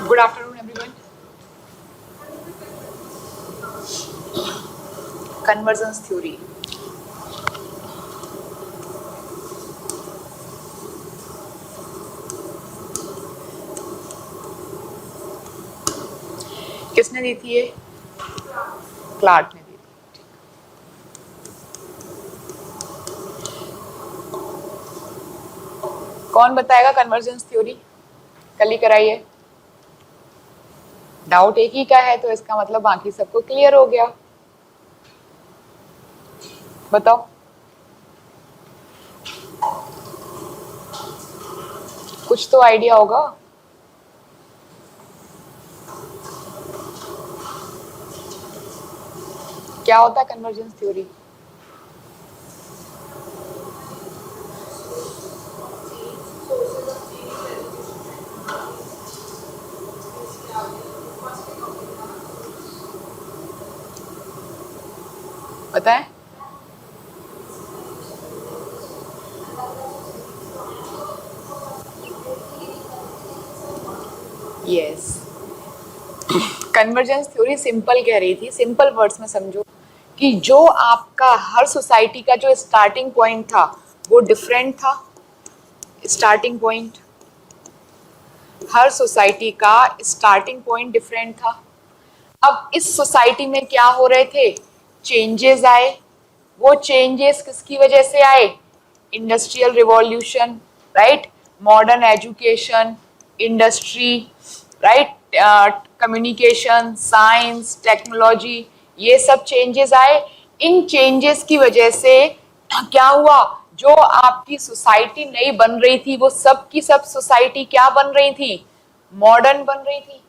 Good afternoon, everyone. Convergence theory. किसने दी थी ये? क्लार्क ने दी थी। कौन बताएगा कन्वर्जेंस थ्योरी? कल ही कराइए। डाउट एक ही का है तो इसका मतलब बाकी सबको क्लियर हो गया। बताओ। कुछ तो आइडिया होगा। क्या होता है कन्वर्जेंस थ्योरी? पता है? यस। कन्वर्जेंस थ्योरी सिंपल कह रही थी, सिंपल वर्ड्स में समझो कि जो आपका हर सोसाइटी का जो स्टार्टिंग पॉइंट था वो डिफरेंट था। स्टार्टिंग पॉइंट, हर सोसाइटी का स्टार्टिंग पॉइंट डिफरेंट था। अब इस सोसाइटी में क्या हो रहे थे? चेंजेस आए। वो चेंजेस किसकी वजह से आए? Industrial revolution, right, modern education, industry, right, communication, science, technology, ये सब चेंजेस आए। इन चेंजेस की वजह से क्या हुआ? जो आपकी सोसाइटी नई बन रही थी वो सब की सब सोसाइटी क्या बन रही थी? मॉडर्न बन रही थी,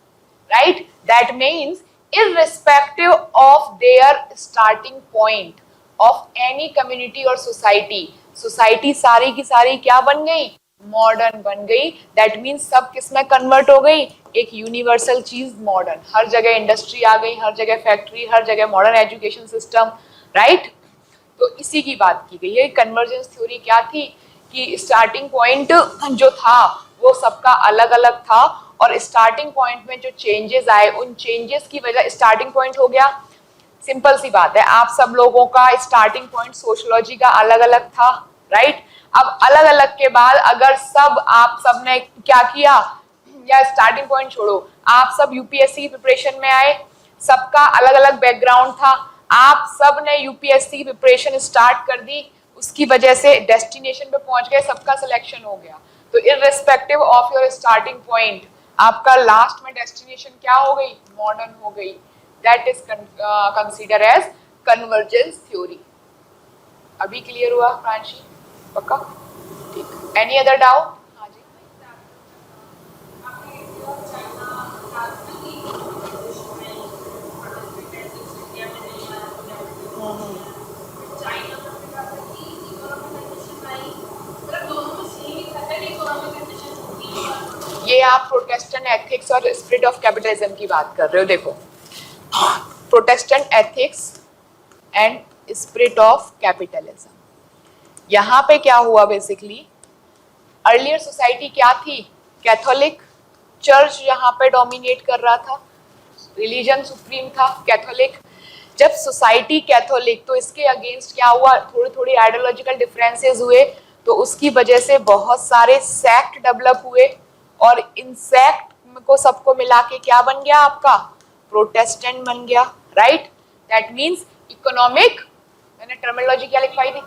right. That means irrespective of their starting point of any community or society, society सारी की सारी क्या बन गई? मॉडर्न बन गई। दैट मीन्स सब किस में कन्वर्ट हो गई? एक यूनिवर्सल चीज मॉडर्न। हर जगह इंडस्ट्री आ गई, हर जगह फैक्ट्री, हर जगह मॉडर्न एजुकेशन सिस्टम, राइट। तो इसी की बात की गई है। कन्वर्जेंस थ्योरी क्या थी कि स्टार्टिंग पॉइंट जो था वो सबका अलग अलग था और स्टार्टिंग पॉइंट में जो चेंजेस आए उन चेंजेस की वजह स्टार्टिंग पॉइंट हो गया। सिंपल सी बात है, आप सब लोगों का स्टार्टिंग पॉइंट सोशियोलॉजी का अलग अलग था, राइट। अब अलग अलग के बाद अगर सब आप सब ने क्या किया, या स्टार्टिंग पॉइंट छोड़ो, आप सब यूपीएससी प्रिपरेशन में आए, सबका अलग अलग बैकग्राउंड था, आप सब ने यूपीएससी प्रिपरेशन स्टार्ट कर दी, उसकी वजह से डेस्टिनेशन पे पहुंच गए, सबका सिलेक्शन हो गया। तो irrespective of your starting point आपका लास्ट में डेस्टिनेशन क्या हो गई? मॉडर्न हो गई। That is consider as convergence theory. अभी क्लियर हुआ प्रांशी? पक्का? ठीक। Any other doubt? हाँ जी। ये आप प्रोटेस्टेंट एथिक्स और स्पिरिट ऑफ कैपिटलिज्म की बात कर रहे हो। देखो, Protestant ethics and spirit of capitalism, यहाँ पे क्या हुआ बेसिकली? अर्लियर सोसाइटी क्या थी? कैथोलिक। चर्च यहाँ पे डोमिनेट कर रहा था, रिलीजन सुप्रीम था, कैथोलिक। जब सोसाइटी कैथोलिक, तो इसके अगेंस्ट क्या हुआ? थोड़ी थोड़ी आइडियोलॉजिकल डिफरेंसेस हुए, तो उसकी वजह से बहुत सारे सेक्ट डेवलप हुए और इन सेक्ट को सबको मिला के क्या बन गया आपका? प्रोटेस्टेंट बन गया, राइट। दैट मीन्स इकोनॉमिक, मैंने टर्मिनोलॉजी क्या लिखवाई थी?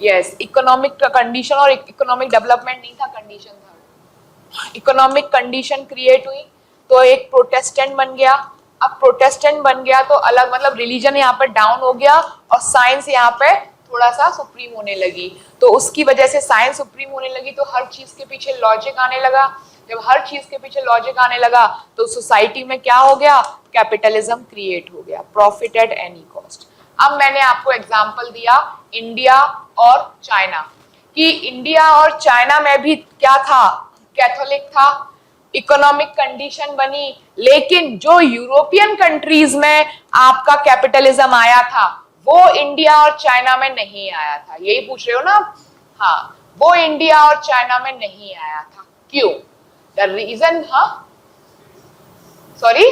यस, इकोनॉमिक कंडीशन और इकोनॉमिक डेवलपमेंट नहीं था, कंडीशन था। इकोनॉमिक कंडीशन क्रिएट हुई तो एक प्रोटेस्टेंट बन गया। अब प्रोटेस्टेंट बन गया तो अलग, मतलब रिलीजन यहाँ पर डाउन हो गया और साइंस यहाँ पे थोड़ा सा सुप्रीम होने लगी। तो उसकी वजह से साइंस सुप्रीम होने लगी तो हर चीज के पीछे लॉजिक आने लगा। जब हर चीज के पीछे लॉजिक आने लगा तो सोसाइटी में क्या हो गया? कैपिटलिज्म क्रिएट हो गया, प्रॉफिट एट एनी कॉस्ट। अब मैंने आपको एग्जांपल दिया इंडिया और चाइना, कि इंडिया और चाइना में भी क्या था? कैथोलिक था, इकोनॉमिक कंडीशन बनी, लेकिन जो यूरोपियन कंट्रीज में आपका कैपिटलिज्म आया था वो इंडिया और चाइना में नहीं आया था। यही पूछ रहे हो ना? हाँ, वो इंडिया और चाइना में नहीं आया था। क्यों? द रीजन, हाँ, sorry,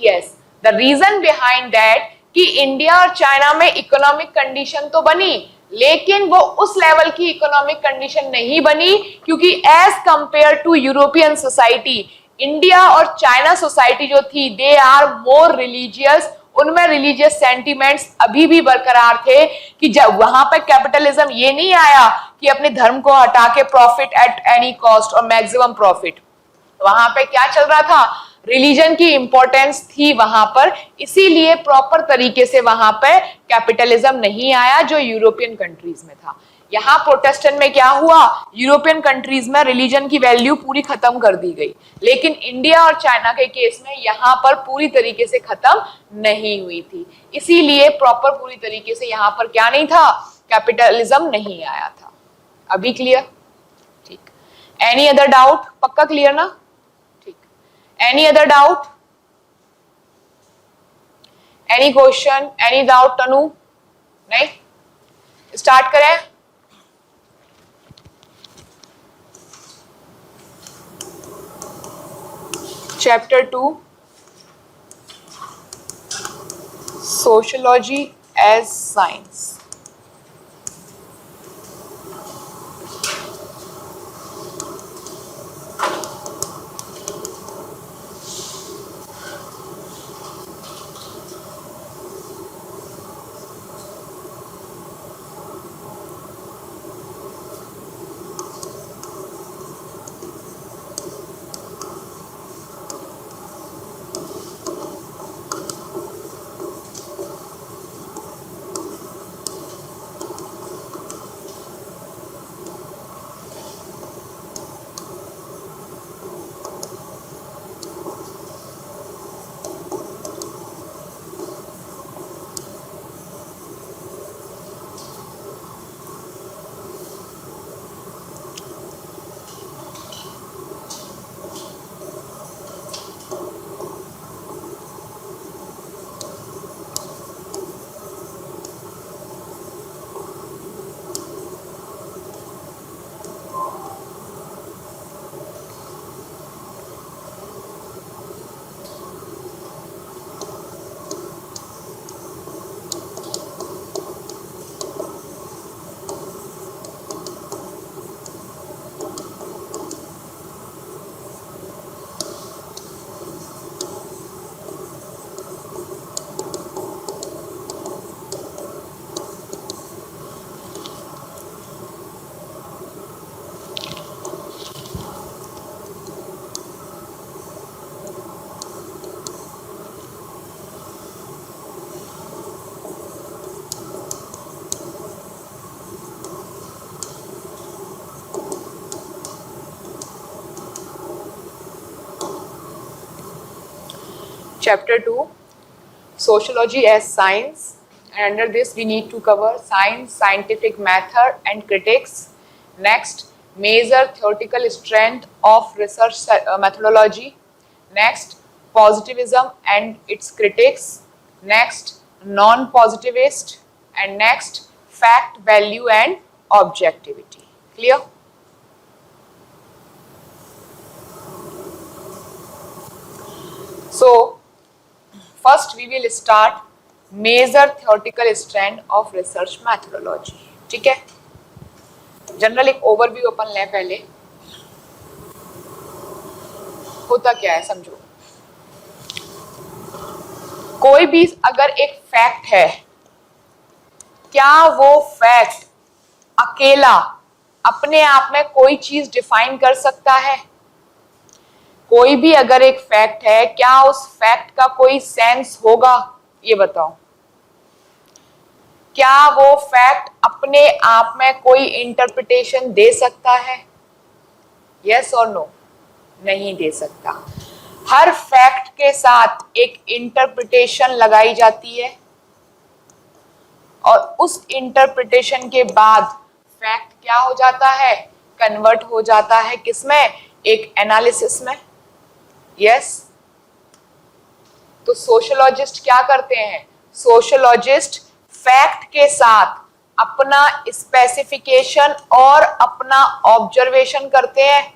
yes, the reason behind that कि इंडिया और चाइना में इकोनॉमिक कंडीशन तो बनी, लेकिन वो उस लेवल की इकोनॉमिक कंडीशन नहीं बनी, क्योंकि as compare to European society, India और चाइना सोसाइटी जो थी, दे आर मोर रिलीजियस, उनमें रिलीजियस सेंटिमेंट्स अभी भी बरकरार थे, कि जब वहां पर कैपिटलिज्म ये नहीं आया कि अपने धर्म को हटा के प्रॉफिट एट एनी कॉस्ट और मैक्सिमम प्रॉफिट, वहां पे क्या चल रहा था, रिलीजन की इंपॉर्टेंस थी वहां पर, इसीलिए प्रॉपर तरीके से वहां पे कैपिटलिज्म नहीं आया जो यूरोपियन कंट्रीज में था। यहां प्रोटेस्टेंट में क्या हुआ, यूरोपियन कंट्रीज में रिलीजन की वैल्यू पूरी खत्म कर दी गई, लेकिन इंडिया और चाइना के केस में यहां पर पूरी तरीके से खत्म नहीं हुई थी, इसीलिए प्रॉपर पूरी तरीके से यहां पर क्या नहीं था, कैपिटलिज्म नहीं आया था। अभी क्लियर? ठीक। Any other doubt? पक्का क्लियर ना? ठीक। Any other doubt? Any question, any doubt? Tanu? नहीं? स्टार्ट करें। Chapter 2, sociology as science. Chapter 2, Sociology as Science, and under this we need to cover science, scientific method and critics. Next, measure theoretical strength of research methodology. Next, positivism and its critics. Next, non-positivist, and next, fact, value and objectivity. Clear? So, first we will start measure theoretical strength of research methodology. ठीक है, general एक overview अपन लें पहले। होता क्या है समझो, कोई भी अगर एक फैक्ट है, क्या वो फैक्ट अकेला अपने आप में कोई चीज डिफाइन कर सकता है? कोई भी अगर एक फैक्ट है, क्या उस फैक्ट का कोई सेंस होगा? ये बताओ। क्या वो फैक्ट अपने आप में कोई इंटरप्रिटेशन दे सकता है? यस और नो? नहीं दे सकता। हर फैक्ट के साथ एक इंटरप्रिटेशन लगाई जाती है, और उस इंटरप्रिटेशन के बाद फैक्ट क्या हो जाता है? कन्वर्ट हो जाता है किसमें? एक एनालिसिस में। यस, तो सोशियोलॉजिस्ट क्या करते हैं? सोशियोलॉजिस्ट फैक्ट के साथ अपना स्पेसिफिकेशन और अपना ऑब्जर्वेशन करते हैं।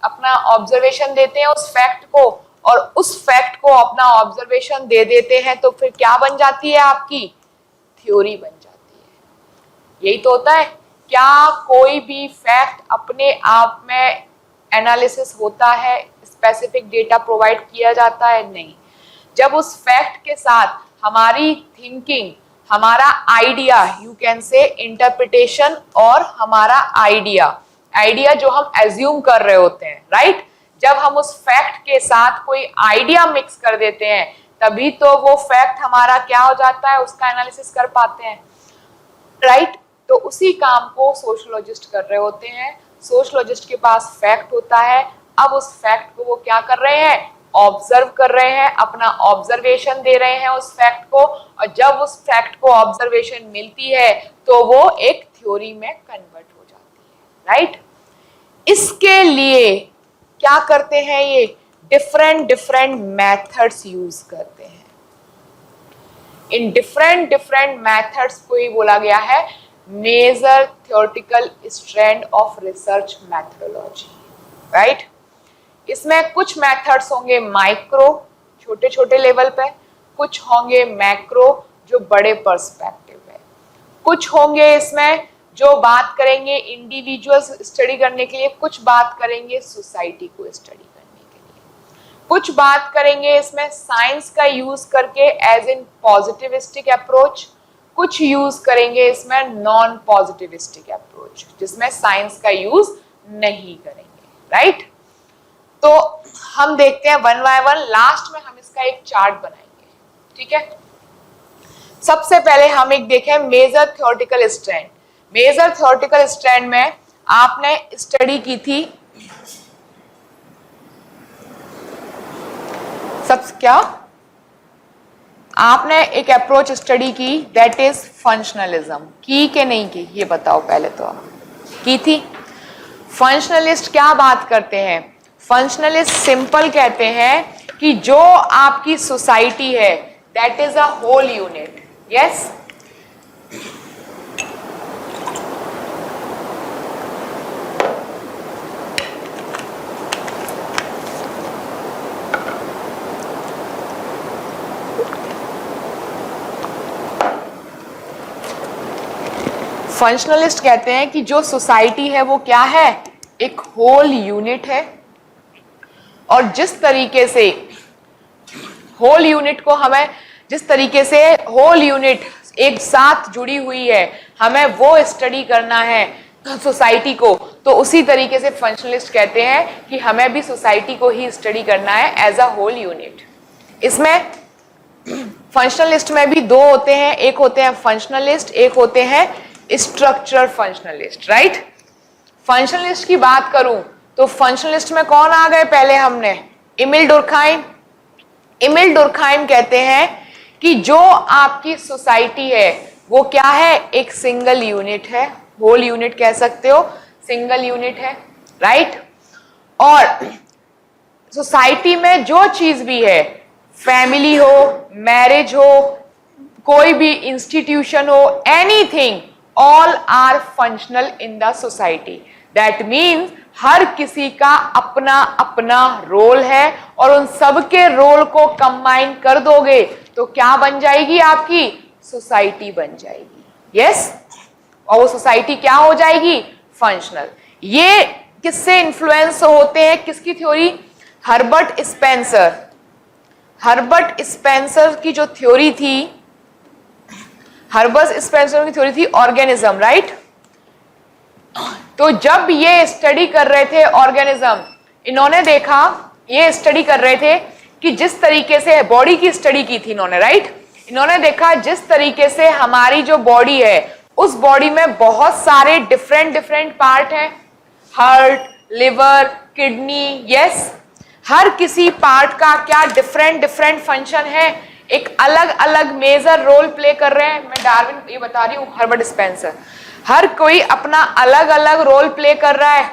अपना ऑब्जर्वेशन देते हैं उस फैक्ट को, और उस फैक्ट को अपना ऑब्जर्वेशन दे देते हैं, तो फिर क्या बन जाती है आपकी थ्योरी बन जाती है। यही तो होता है। क्या कोई भी फैक्ट अपने आप में एनालिसिस होता है, स्पेसिफिक डेटा प्रोवाइड किया जाता है? नहीं। जब उस फैक्ट के साथ हमारी थिंकिंग, हमारा आइडिया, यू कैन से इंटरप्रिटेशन, और हमारा आइडिया जो हम एज्यूम कर रहे होते हैं, राइट, जब हम उस फैक्ट के साथ कोई आइडिया मिक्स कर देते हैं, तभी तो वो फैक्ट हमारा क्या हो जाता है, उसका एनालिसिस कर पाते हैं, राइट। तो उसी काम को सोशियोलॉजिस्ट कर रहे होते हैं। सोशियोलॉजिस्ट के पास फैक्ट होता है, अब उस फैक्ट को वो क्या कर रहे हैं, ऑब्जर्व कर रहे हैं, अपना ऑब्जर्वेशन दे रहे हैं उस फैक्ट को, और जब उस फैक्ट को ऑब्जर्वेशन मिलती है तो वो एक थ्योरी में कन्वर्ट हो जाती है, राइट। इसके लिए क्या करते हैं, ये डिफरेंट मेथड्स यूज करते हैं। इन डिफरेंट मेथड्स को ही बोला गया है major theoretical strand of research methodology, right. इसमें कुछ मेथड्स होंगे माइक्रो, छोटे छोटे लेवल पे, कुछ होंगे मैक्रो, जो बड़े पर्सपेक्टिव है, कुछ होंगे इसमें जो बात करेंगे इंडिविजुअल्स स्टडी करने के लिए, कुछ बात करेंगे सोसाइटी को स्टडी करने के लिए, कुछ बात करेंगे इसमें साइंस का यूज करके एज इन पॉजिटिविस्टिक अप्रोच, कुछ यूज करेंगे इसमें नॉन पॉजिटिविस्टिक अप्रोच, जिसमें साइंस का यूज नहीं करेंगे, राइट। तो हम देखते हैं वन बाय वन, लास्ट में हम इसका एक चार्ट बनाएंगे, ठीक है। सबसे पहले हम एक देखें major theoretical strand. Major theoretical strand में आपने स्टडी की थी सब क्या, आपने एक अप्रोच स्टडी की, दैट इज फंक्शनलिज्म। की के नहीं की, ये बताओ पहले तो। की थी। फंक्शनलिस्ट क्या बात करते हैं, फंक्शनलिस्ट सिंपल कहते हैं कि जो आपकी सोसाइटी है that is a whole unit, yes. Functionalist कहते हैं कि जो सोसाइटी है वो क्या है, एक होल यूनिट है, और जिस तरीके से होल यूनिट को हमें, जिस तरीके से होल यूनिट एक साथ जुड़ी हुई है, हमें वो स्टडी करना है सोसाइटी को, तो उसी तरीके से फंक्शनलिस्ट कहते हैं कि हमें भी सोसाइटी को ही स्टडी करना है एज अ होल यूनिट। इसमें फंक्शनलिस्ट में भी दो होते हैं, एक होते हैं फंक्शनलिस्ट, एक होते हैं स्ट्रक्चरल फंक्शनलिस्ट, राइट। फंक्शनलिस्ट की बात करूं तो फंक्शनलिस्ट में कौन आ गए पहले, हमने एमिल डुर्कहाइम। एमिल डुर्कहाइम कहते हैं कि जो आपकी सोसाइटी है वो क्या है, एक सिंगल यूनिट है, होल यूनिट कह सकते हो, सिंगल यूनिट है, राइट। और सोसाइटी में जो चीज भी है, फैमिली हो, मैरिज हो, कोई भी इंस्टीट्यूशन हो, anything, all are functional in the society. That means हर किसी का अपना अपना रोल है, और उन सबके रोल को कंबाइन कर दोगे तो क्या बन जाएगी, आपकी सोसाइटी बन जाएगी, यस। और वो सोसाइटी क्या हो जाएगी, फंक्शनल। ये किससे इन्फ्लुएंस होते हैं, किसकी theory, Herbert Spencer. Herbert Spencer की जो थ्योरी थी, हर्बर्ट स्पेंसर की थ्योरी थी ऑर्गेनिज्म, राइट। तो जब ये स्टडी कर रहे थे ऑर्गेनिज्म, इन्होंने देखा, ये स्टडी कर रहे थे कि जिस तरीके से बॉडी की स्टडी की थी इन्होंने, राइट। इन्होंने देखा जिस तरीके से हमारी जो बॉडी है, उस बॉडी में बहुत सारे डिफरेंट पार्ट हैं, हार्ट, लिवर, किडनी, यस। हर किसी पार्ट का क्या डिफरेंट फंक्शन है, एक अलग अलग मेजर रोल प्ले कर रहे हैं। मैं डार्विन ये बता रही हूँ, हर्बर्ट स्पेंसर, हर कोई अपना अलग अलग रोल प्ले कर रहा है।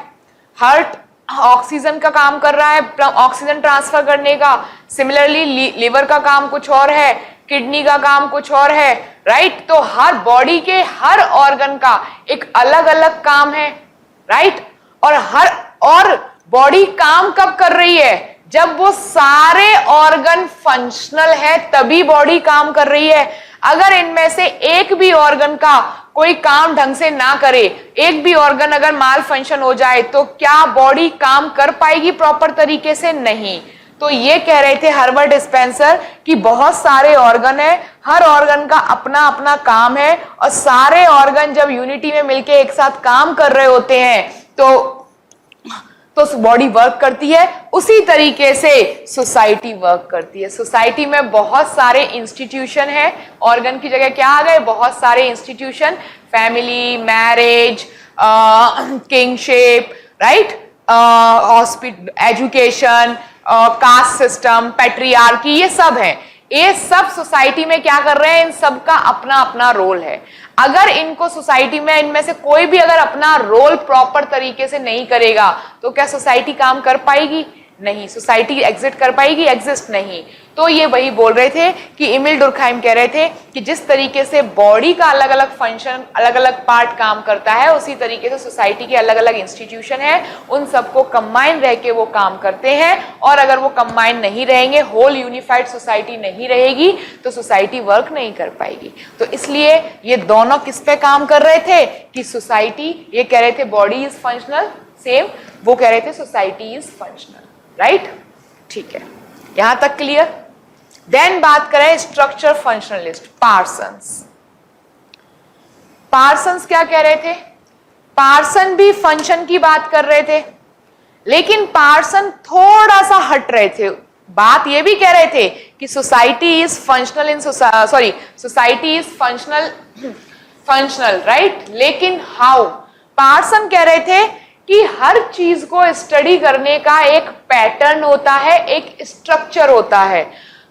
हार्ट ऑक्सीजन का काम कर रहा है, ऑक्सीजन ट्रांसफर करने का। सिमिलरली लिवर का काम कुछ और है, किडनी का काम कुछ और है, राइट। तो हर बॉडी के हर ऑर्गन का एक अलग अलग काम है, राइट। और बॉडी काम कब कर रही है? जब वो सारे ऑर्गन फंक्शनल है तभी बॉडी काम कर रही है। अगर इनमें से एक भी ऑर्गन का कोई काम ढंग से ना करे, एक भी ऑर्गन अगर माल फंक्शन हो जाए, तो क्या बॉडी काम कर पाएगी प्रॉपर तरीके से? नहीं। तो ये कह रहे थे हर्बर्ट स्पेंसर कि बहुत सारे ऑर्गन है, हर ऑर्गन का अपना अपना काम है, और सारे ऑर्गन जब यूनिटी में मिलके एक साथ काम कर रहे होते हैं तो बॉडी वर्क करती है। उसी तरीके से सोसाइटी वर्क करती है। सोसाइटी में बहुत सारे इंस्टीट्यूशन है, ऑर्गन की जगह क्या आ गए? बहुत सारे institution, family, marriage, kingship, right, hospital, education, caste system, patriarchy, ये सब है। ये सब सोसाइटी में क्या कर रहे हैं? इन सब का अपना अपना रोल है। अगर इनको सोसाइटी में इनमें से कोई भी अगर अपना रोल प्रॉपर तरीके से नहीं करेगा तो क्या सोसाइटी काम कर पाएगी? नहीं। सोसाइटी एग्जिस्ट कर पाएगी? एग्जिस्ट नहीं। तो ये वही बोल रहे थे कि एमिल डुर्कहाइम कह रहे थे कि जिस तरीके से बॉडी का अलग अलग फंक्शन, अलग अलग पार्ट काम करता है, उसी तरीके से सोसाइटी के अलग अलग इंस्टीट्यूशन है, उन सबको कंबाइन रह के वो काम करते हैं। और अगर वो कंबाइन नहीं रहेंगे, होल यूनिफाइड सोसाइटी नहीं रहेगी, तो सोसाइटी वर्क नहीं कर पाएगी। तो इसलिए ये दोनों किस पे काम कर रहे थे कि सोसाइटी, ये कह रहे थे बॉडी इज फंक्शनल, सेम वो कह रहे थे सोसाइटी इज फंक्शनल, राइट? ठीक है, यहां तक क्लियर? देन बात करें स्ट्रक्चर फंक्शनलिस्ट, पार्सन्स। पार्सन्स क्या कह रहे थे? पार्सन भी फंक्शन की बात कर रहे थे, लेकिन पार्सन थोड़ा सा हट रहे थे। बात ये भी कह रहे थे कि society is functional in society is functional, right? लेकिन हाउ? पार्सन कह रहे थे कि हर चीज को स्टडी करने का एक पैटर्न होता है, एक स्ट्रक्चर होता है।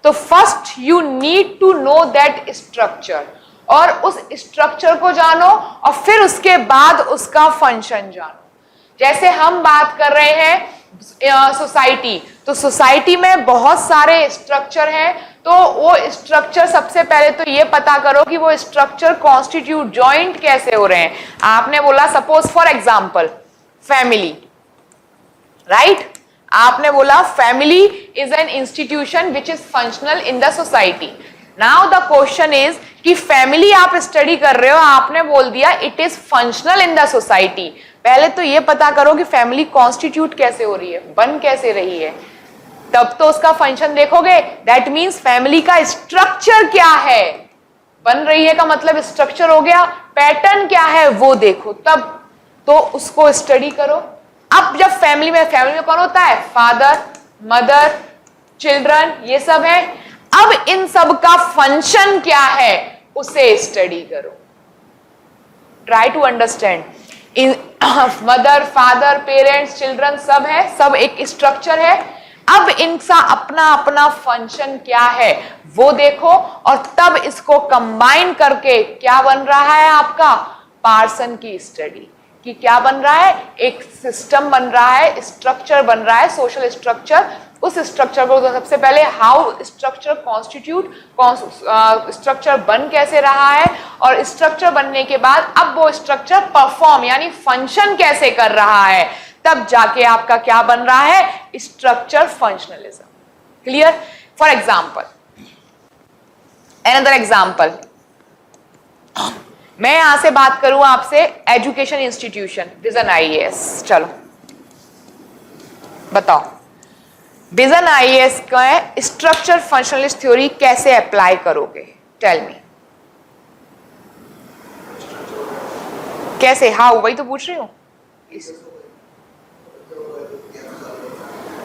तो first you need to know that structure, और उस स्ट्रक्चर को जानो और फिर उसके बाद उसका फंक्शन जानो। जैसे हम बात कर रहे हैं सोसाइटी, तो सोसाइटी में बहुत सारे स्ट्रक्चर हैं, तो वो स्ट्रक्चर सबसे पहले तो ये पता करो कि वो स्ट्रक्चर कॉन्स्टिट्यूट, जॉइंट कैसे हो रहे हैं। आपने बोला suppose for example family, right? आपने बोला family is an institution which is functional in the society. Now the question is कि फैमिली आप स्टडी कर रहे हो, आपने बोल दिया it is functional in the society. पहले तो ये पता करो कि फैमिली कॉन्स्टिट्यूट कैसे हो रही है, बन कैसे रही है, तब तो उसका फंक्शन देखोगे। दैट मीन्स फैमिली का स्ट्रक्चर क्या है, बन रही है का मतलब स्ट्रक्चर हो गया, पैटर्न क्या है वो देखो, तब तो उसको स्टडी करो। अब जब फैमिली में कौन होता है? फादर, मदर, चिल्ड्रन, ये सब है। अब इन सब का फंक्शन क्या है उसे स्टडी करो, try to understand. Mother, father, parents, children सब है, सब एक स्ट्रक्चर है। अब इनका अपना अपना फंक्शन क्या है वो देखो, और तब इसको कंबाइन करके क्या बन रहा है आपका? पार्सन की स्टडी कि क्या बन रहा है? एक सिस्टम बन रहा है, स्ट्रक्चर बन रहा है, सोशल स्ट्रक्चर। उस स्ट्रक्चर को तो सबसे पहले हाउ स्ट्रक्चर कॉन्स्टिट्यूट, स्ट्रक्चर बन कैसे रहा है, और स्ट्रक्चर बनने के बाद अब वो स्ट्रक्चर परफॉर्म यानी फंक्शन कैसे कर रहा है, तब जाके आपका क्या बन रहा है? Structure functionalism. Clear? For example, another example, मैं यहां से बात करूं आपसे एजुकेशन इंस्टीट्यूशन, विजन आईएएस। चलो बताओ, विजन आईएएस का स्ट्रक्चर फंक्शनलिस्ट थ्योरी कैसे अप्लाई करोगे? टेल मी, कैसे? हाउ? वही तो पूछ रही हूं।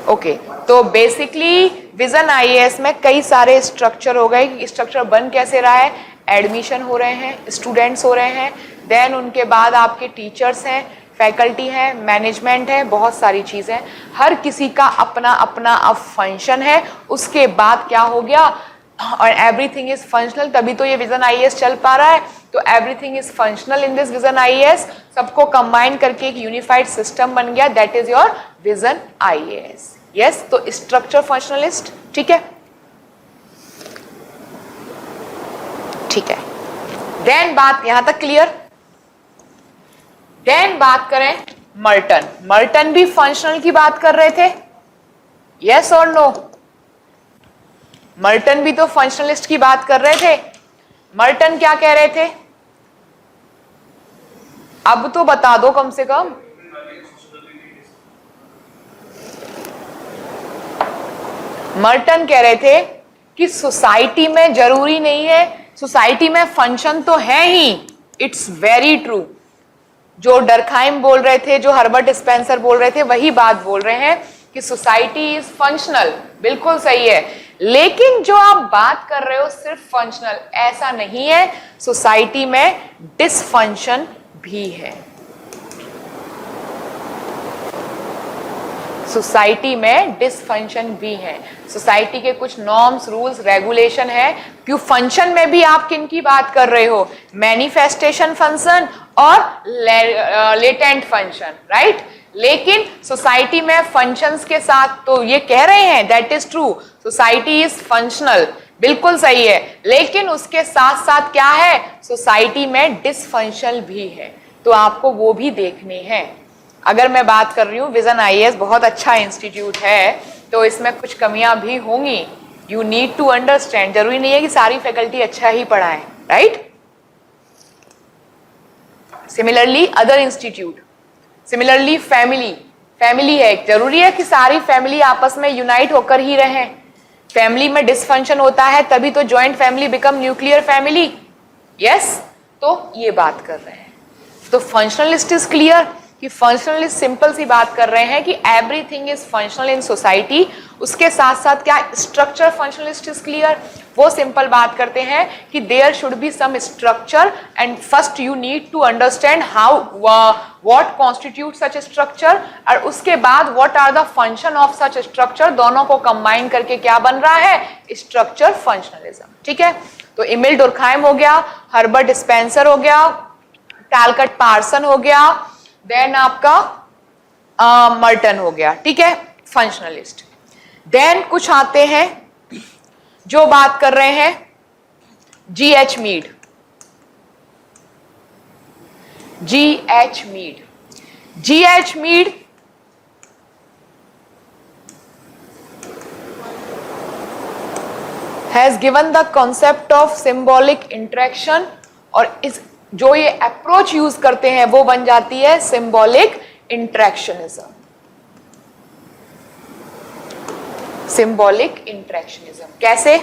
ओके, तो बेसिकली विजन आईएएस में कई सारे स्ट्रक्चर हो गए कि स्ट्रक्चर बन कैसे रहा है। एडमिशन हो रहे हैं, स्टूडेंट्स हो रहे हैं, देन उनके बाद आपके टीचर्स हैं, फैकल्टी है, मैनेजमेंट है, बहुत सारी चीजें। हर किसी का अपना अपना अब फंक्शन है। उसके बाद क्या हो गया? और एवरीथिंग इज फंक्शनल, तभी तो ये विजन आईएएस चल पा रहा है। तो everything is functional in this vision IAS, सबको कंबाइन करके एक यूनिफाइड सिस्टम बन गया, that is your vision IAS. Yes, तो स्ट्रक्चर फंक्शनलिस्ट, ठीक है, ठीक है। देन बात यहां तक क्लियर? देन बात करें मर्टन, मर्टन भी फंक्शनल की बात कर रहे थे, यस और नो? मर्टन भी तो फंक्शनलिस्ट की बात कर रहे थे। मर्टन क्या कह रहे थे? अब तो बता दो कम से कम। मर्टन कह रहे थे कि सोसाइटी में जरूरी नहीं है, सोसाइटी में फंक्शन तो है ही, इट्स वेरी ट्रू। जो डरखाइम बोल रहे थे, जो हर्बर्ट स्पेंसर बोल रहे थे, वही बात बोल रहे हैं कि सोसाइटी इज फंक्शनल, बिल्कुल सही है। लेकिन जो आप बात कर रहे हो सिर्फ फंक्शनल, ऐसा नहीं है, सोसाइटी में डिसफंक्शन भी है। सोसाइटी में डिसफंक्शन भी है, सोसाइटी के कुछ नॉर्म्स, रूल्स, रेगुलेशन है। क्यों फंक्शन में भी आप किन की बात कर रहे हो? मैनिफेस्टेशन फंक्शन और लेटेंट फंक्शन, राइट? लेकिन सोसाइटी में फंक्शंस के साथ तो ये कह रहे हैं that is true, society is functional, बिल्कुल सही है। लेकिन उसके साथ साथ क्या है? सोसाइटी में डिसफंक्शन भी है, तो आपको वो भी देखने हैं। अगर मैं बात कर रही हूँ विजन आईएएस बहुत अच्छा इंस्टीट्यूट है, तो इसमें कुछ कमियां भी होंगी, यू नीड टू अंडरस्टैंड। जरूरी नहीं है कि सारी फैकल्टी अच्छा ही पढ़ाए, right? Similarly other institute, similarly family, family है, जरूरी है कि सारी फैमिली आपस में यूनाइट होकर ही रहें। फैमिली में डिसफंक्शन होता है तभी तो joint family become nuclear family, yes? तो ये बात कर रहे हैं। तो फंक्शनलिस्ट इज क्लियर कि फंक्शनलिस्ट सिंपल सी बात कर रहे हैं कि everything is functional in society. उसके साथ साथ क्या स्ट्रक्चर फंक्शनलिस्ट इज क्लियर, वो सिंपल बात करते हैं कि there should be some structure and first you need to understand how what constitute such structure, और उसके बाद what are the function of such structure. दोनों को कंबाइन करके क्या बन रहा है? स्ट्रक्चर फंक्शनलिज्म, ठीक है? तो एमिल डुर्कहाइम हो गया, हर्बर्ट स्पेंसर हो गया, टैलकट पार्सन हो गया, देन आपका मर्टन हो गया, ठीक है, फंक्शनलिस्ट। देन कुछ आते हैं जो बात कर रहे हैं G H Mead, G H Mead, G H Mead has given the concept of symbolic interaction, और इस जो ये अप्रोच यूज करते हैं वो बन जाती है सिंबॉलिक इंटरेक्शनिज्म, सिंबॉलिक इंटरेक्शनिज्म। कैसे?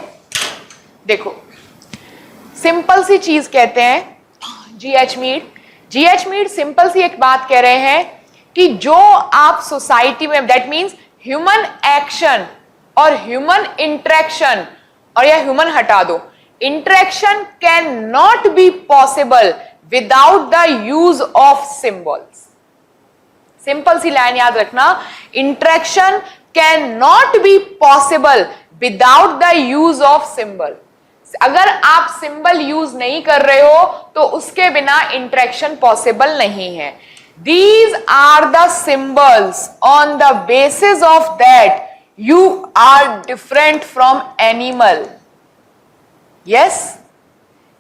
देखो सिंपल सी चीज कहते हैं G H Mead, G H Mead simple सी एक बात कह रहे हैं कि जो आप सोसाइटी में, दैट मींस ह्यूमन एक्शन और ह्यूमन इंटरेक्शन, और या ह्यूमन हटा दो, interaction can not be possible without the use of symbols. Simple सी लाइन याद रखना, interaction can not be possible without the use of symbol. अगर आप सिंबल यूज नहीं कर रहे हो तो उसके बिना इंटरेक्शन पॉसिबल नहीं है। These are the symbols on the basis of that you are different from animal. Yes,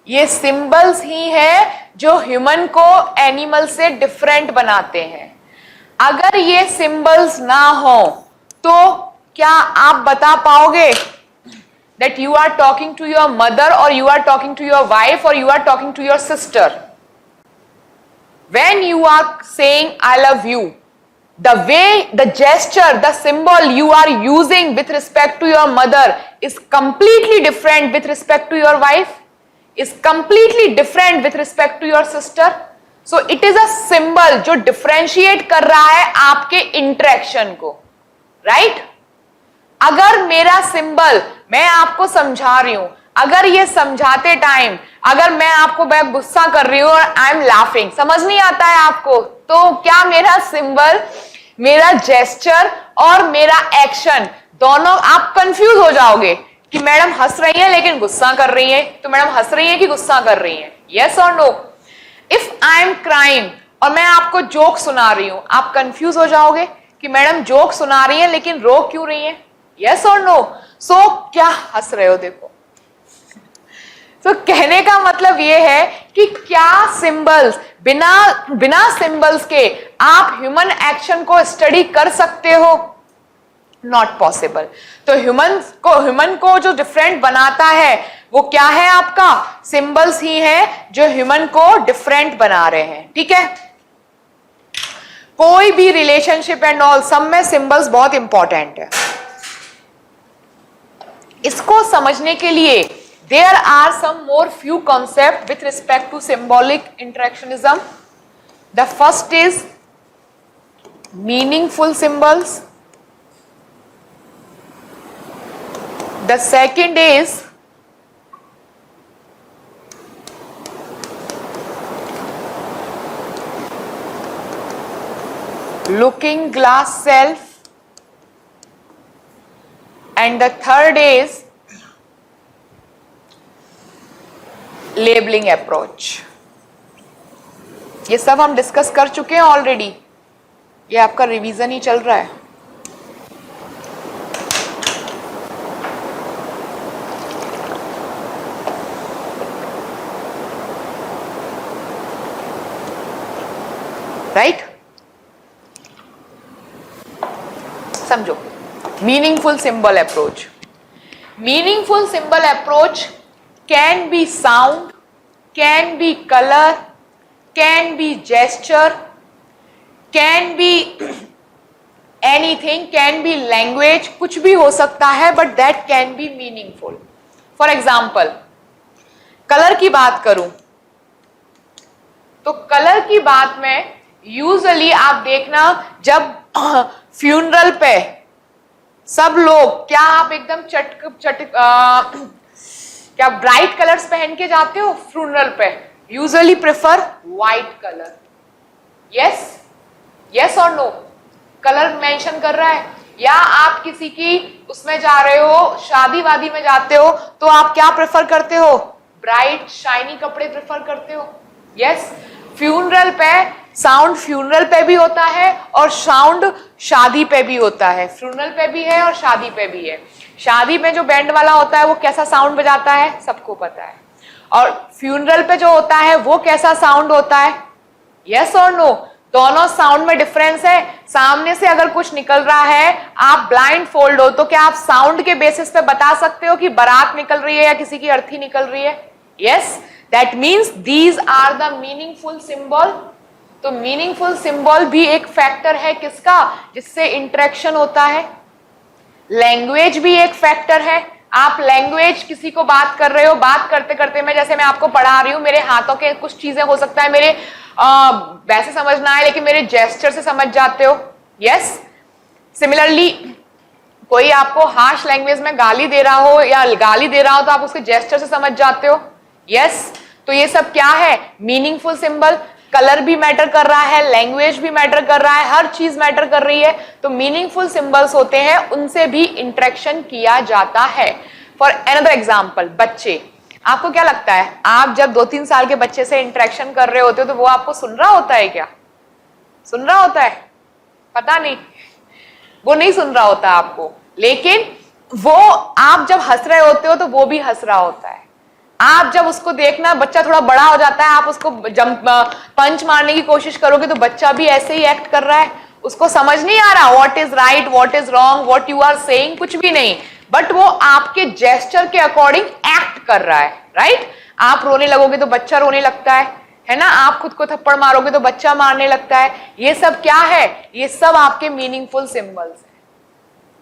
ये सिंबल्स ही है जो ह्यूमन को एनिमल से डिफरेंट बनाते हैं। अगर ये सिंबल्स ना हो तो क्या आप बता पाओगे that you are talking to your mother or you are talking to your wife or you are talking to your sister? When you are saying I love you, the way, the gesture, the symbol you are using with respect to your mother is completely different with respect to your wife, is completely different with respect to your sister. So it is a symbol जो differentiate कर रहा है आपके interaction को, right? अगर मेरा symbol, मैं आपको समझा रही हूं, अगर ये समझाते टाइम अगर मैं आपको मैं गुस्सा कर रही हूं और आई एम लाफिंग, समझ नहीं आता है आपको, तो क्या मेरा सिंबल, मेरा जेस्चर और मेरा एक्शन दोनों आप कंफ्यूज हो जाओगे कि मैडम हंस रही है लेकिन गुस्सा कर रही है, तो मैडम हंस रही है कि गुस्सा कर रही है? यस और no? If I am crime और मैं आपको जोक सुना रही हूं, आप कंफ्यूज हो जाओगे कि मैडम जोक सुना रही है लेकिन रो क्यों रही है? यस और नो? सो क्या हंस रहे हो? देखो, तो कहने का मतलब ये है कि क्या सिंबल्स, बिना सिंबल्स के आप ह्यूमन एक्शन को स्टडी कर सकते हो? Not possible. तो ह्यूमन को जो डिफरेंट बनाता है वो क्या है? आपका सिंबल्स ही है जो ह्यूमन को डिफरेंट बना रहे हैं। ठीक है, कोई भी रिलेशनशिप एंड ऑल सब में सिंबल्स बहुत इंपॉर्टेंट है। इसको समझने के लिए there are some more few concept with respect to symbolic interactionism. The first is meaningful symbols, the second is looking glass self, and the third is labeling approach. ये सब हम डिस्कस कर चुके हैं ऑलरेडी, ये आपका रिवीजन ही चल रहा है। राइट? समझो, meaningful symbol approach. Meaningful symbol approach can be sound, can be colour, can be gesture, can be anything, can be language, कुछ भी हो सकता है, but that can B meaningful. For example, colour की बात करूं तो कलर की बात में यूजुअली आप देखना, जब फ्यूनरल पे सब लोग, क्या आप एकदम क्या ब्राइट कलर्स पहन के जाते हो फ्यूनरल पे? Usually prefer white colour. Yes, yes और नो? कलर मेंशन कर रहा है। या आप किसी की उसमें जा रहे हो, शादी वादी में जाते हो, तो आप क्या प्रेफर करते हो? ब्राइट शाइनी कपड़े प्रेफर करते हो। यस, फ्यूनरल पे साउंड फ्यूनरल पे भी होता है और साउंड शादी पे भी होता है। फ्यूनरल पे भी है और शादी पे भी है। शादी में जो बैंड वाला होता है वो कैसा साउंड बजाता है सबको पता है, और फ्यूनरल पे जो होता है वो कैसा साउंड होता है? यस और नो? दोनों साउंड में डिफरेंस है। सामने से अगर कुछ निकल रहा है, आप ब्लाइंड फोल्ड हो, तो क्या आप साउंड के बेसिस पे बता सकते हो कि बारात निकल रही है या किसी की अर्थी निकल रही है? Yes, that means these are the meaningful symbol. तो मीनिंगफुल सिंबल भी एक फैक्टर है किसका? जिससे इंटरेक्शन होता है। लैंग्वेज भी एक फैक्टर है। आप लैंग्वेज किसी को बात कर रहे हो, बात करते करते मैं जैसे मैं आपको पढ़ा रही हूं, मेरे हाथों के कुछ चीजें हो सकता है मेरे वैसे समझना है, लेकिन मेरे जेस्चर से समझ जाते हो। यस, सिमिलरली कोई आपको हार्श लैंग्वेज में गाली दे रहा हो या गाली दे रहा हो तो आप उसके जेस्चर से समझ जाते हो। यस, तो ये सब क्या है? Meaningful symbol. कलर भी मैटर कर रहा है, लैंग्वेज भी मैटर कर रहा है, हर चीज मैटर कर रही है। तो मीनिंगफुल सिंबल्स होते हैं, उनसे भी इंटरेक्शन किया जाता है। फॉर अनदर एग्जाम्पल, बच्चे, आपको क्या लगता है, आप जब 2-3 साल के बच्चे से इंटरेक्शन कर रहे होते हो तो वो आपको सुन रहा होता है क्या? सुन रहा होता है? पता नहीं, वो नहीं सुन रहा होता आपको, लेकिन वो आप जब हंस रहे होते हो तो वो भी हंस रहा होता है। आप जब उसको देखना, बच्चा थोड़ा बड़ा हो जाता है, आप उसको पंच मारने की कोशिश करोगे तो बच्चा भी ऐसे ही एक्ट कर रहा है। उसको समझ नहीं आ रहा what is right, what is wrong, what you are saying, कुछ भी नहीं, बट वो आपके जेस्चर के अकॉर्डिंग एक्ट कर रहा है। राइट? आप रोने लगोगे तो बच्चा रोने लगता है ना? आप खुद को थप्पड़ मारोगे तो बच्चा मारने लगता है। ये सब क्या है? ये सब आपके मीनिंगफुल सिंबल्स है।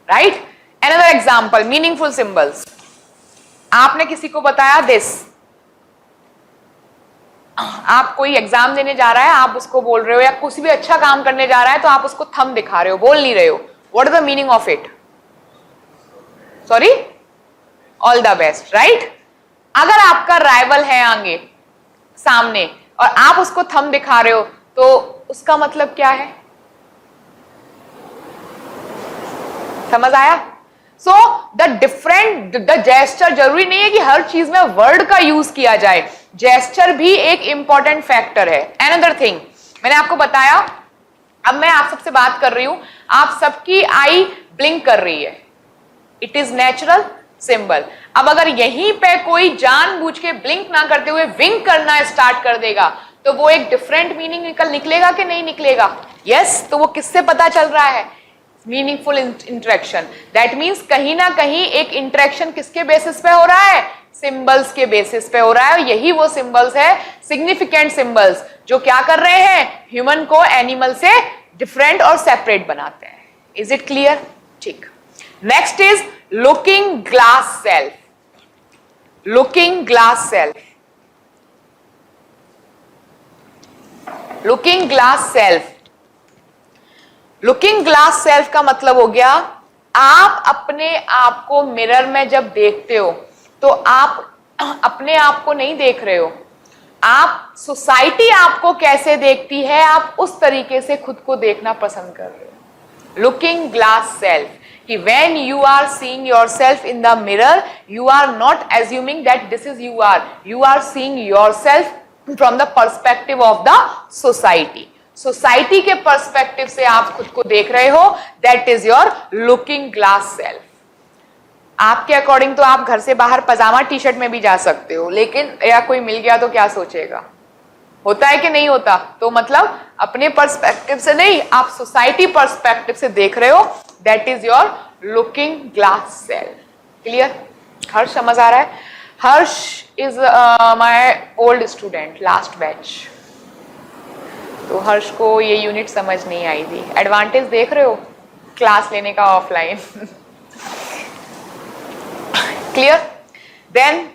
Right? Another example, meaningful symbols. आपने किसी को बताया दिस, आप कोई एग्जाम देने जा रहा है, आप उसको बोल रहे हो, या कुछ भी अच्छा काम करने जा रहा है तो आप उसको थंब दिखा रहे हो, बोल नहीं रहे हो। What is the meaning of it? Sorry, all the best. Right? अगर आपका राइवल है आगे सामने और आप उसको थंब दिखा रहे हो तो उसका मतलब क्या है? समझ आया? So the different the gesture, जरूरी नहीं है कि हर चीज में वर्ड का यूज किया जाए, जेस्चर भी एक इंपॉर्टेंट फैक्टर है। अनदर थिंग, मैंने आपको बताया, अब मैं आप सबसे बात कर रही हूं, आप सबकी आई ब्लिंक कर रही है, इट इज नेचुरल सिंबल। अब अगर यहीं पे कोई जानबूझ के ब्लिंक ना करते हुए विंक करना स्टार्ट कर देगा तो वो एक डिफरेंट मीनिंग निकलेगा कि नहीं निकलेगा? यस, तो वो किससे पता चल रहा है? Meaningful interaction. दैट मीन्स कहीं ना कहीं एक इंटरेक्शन किसके बेसिस पे हो रहा है? सिंबल्स के बेसिस पे हो रहा है। यही वो सिंबल्स है, सिग्निफिकेंट सिंबल्स, जो क्या कर रहे हैं? ह्यूमन को एनिमल से डिफरेंट और सेपरेट बनाते हैं। Is it clear? ठीक। Next is looking glass self. Looking glass self. Looking glass self. Looking glass self का मतलब हो गया, आप अपने आप को मिरर में जब देखते हो तो आप अपने आप को नहीं देख रहे हो, आप सोसाइटी आपको कैसे देखती है, आप उस तरीके से खुद को देखना पसंद कर रहे हो। लुकिंग ग्लास सेल्फ, कि when you are seeing yourself in the mirror, you are not assuming that this is you are seeing yourself from the perspective of the society. Society के पर्सपेक्टिव से आप खुद को देख रहे हो, that is your looking glass self. आपके according तो आप घर से बाहर पजामा टी शर्ट में भी जा सकते हो, लेकिन या कोई मिल गया तो क्या सोचेगा? होता है कि नहीं होता? तो मतलब अपने पर्सपेक्टिव से नहीं, आप सोसाइटी पर्सपेक्टिव से देख रहे हो, that is your looking glass self. Clear? Harsh समझ आ रहा है? Harsh is my old student, last batch. तो हर्ष को ये यूनिट समझ नहीं आई थी। एडवांटेज देख रहे हो क्लास लेने का offline. Clear? Then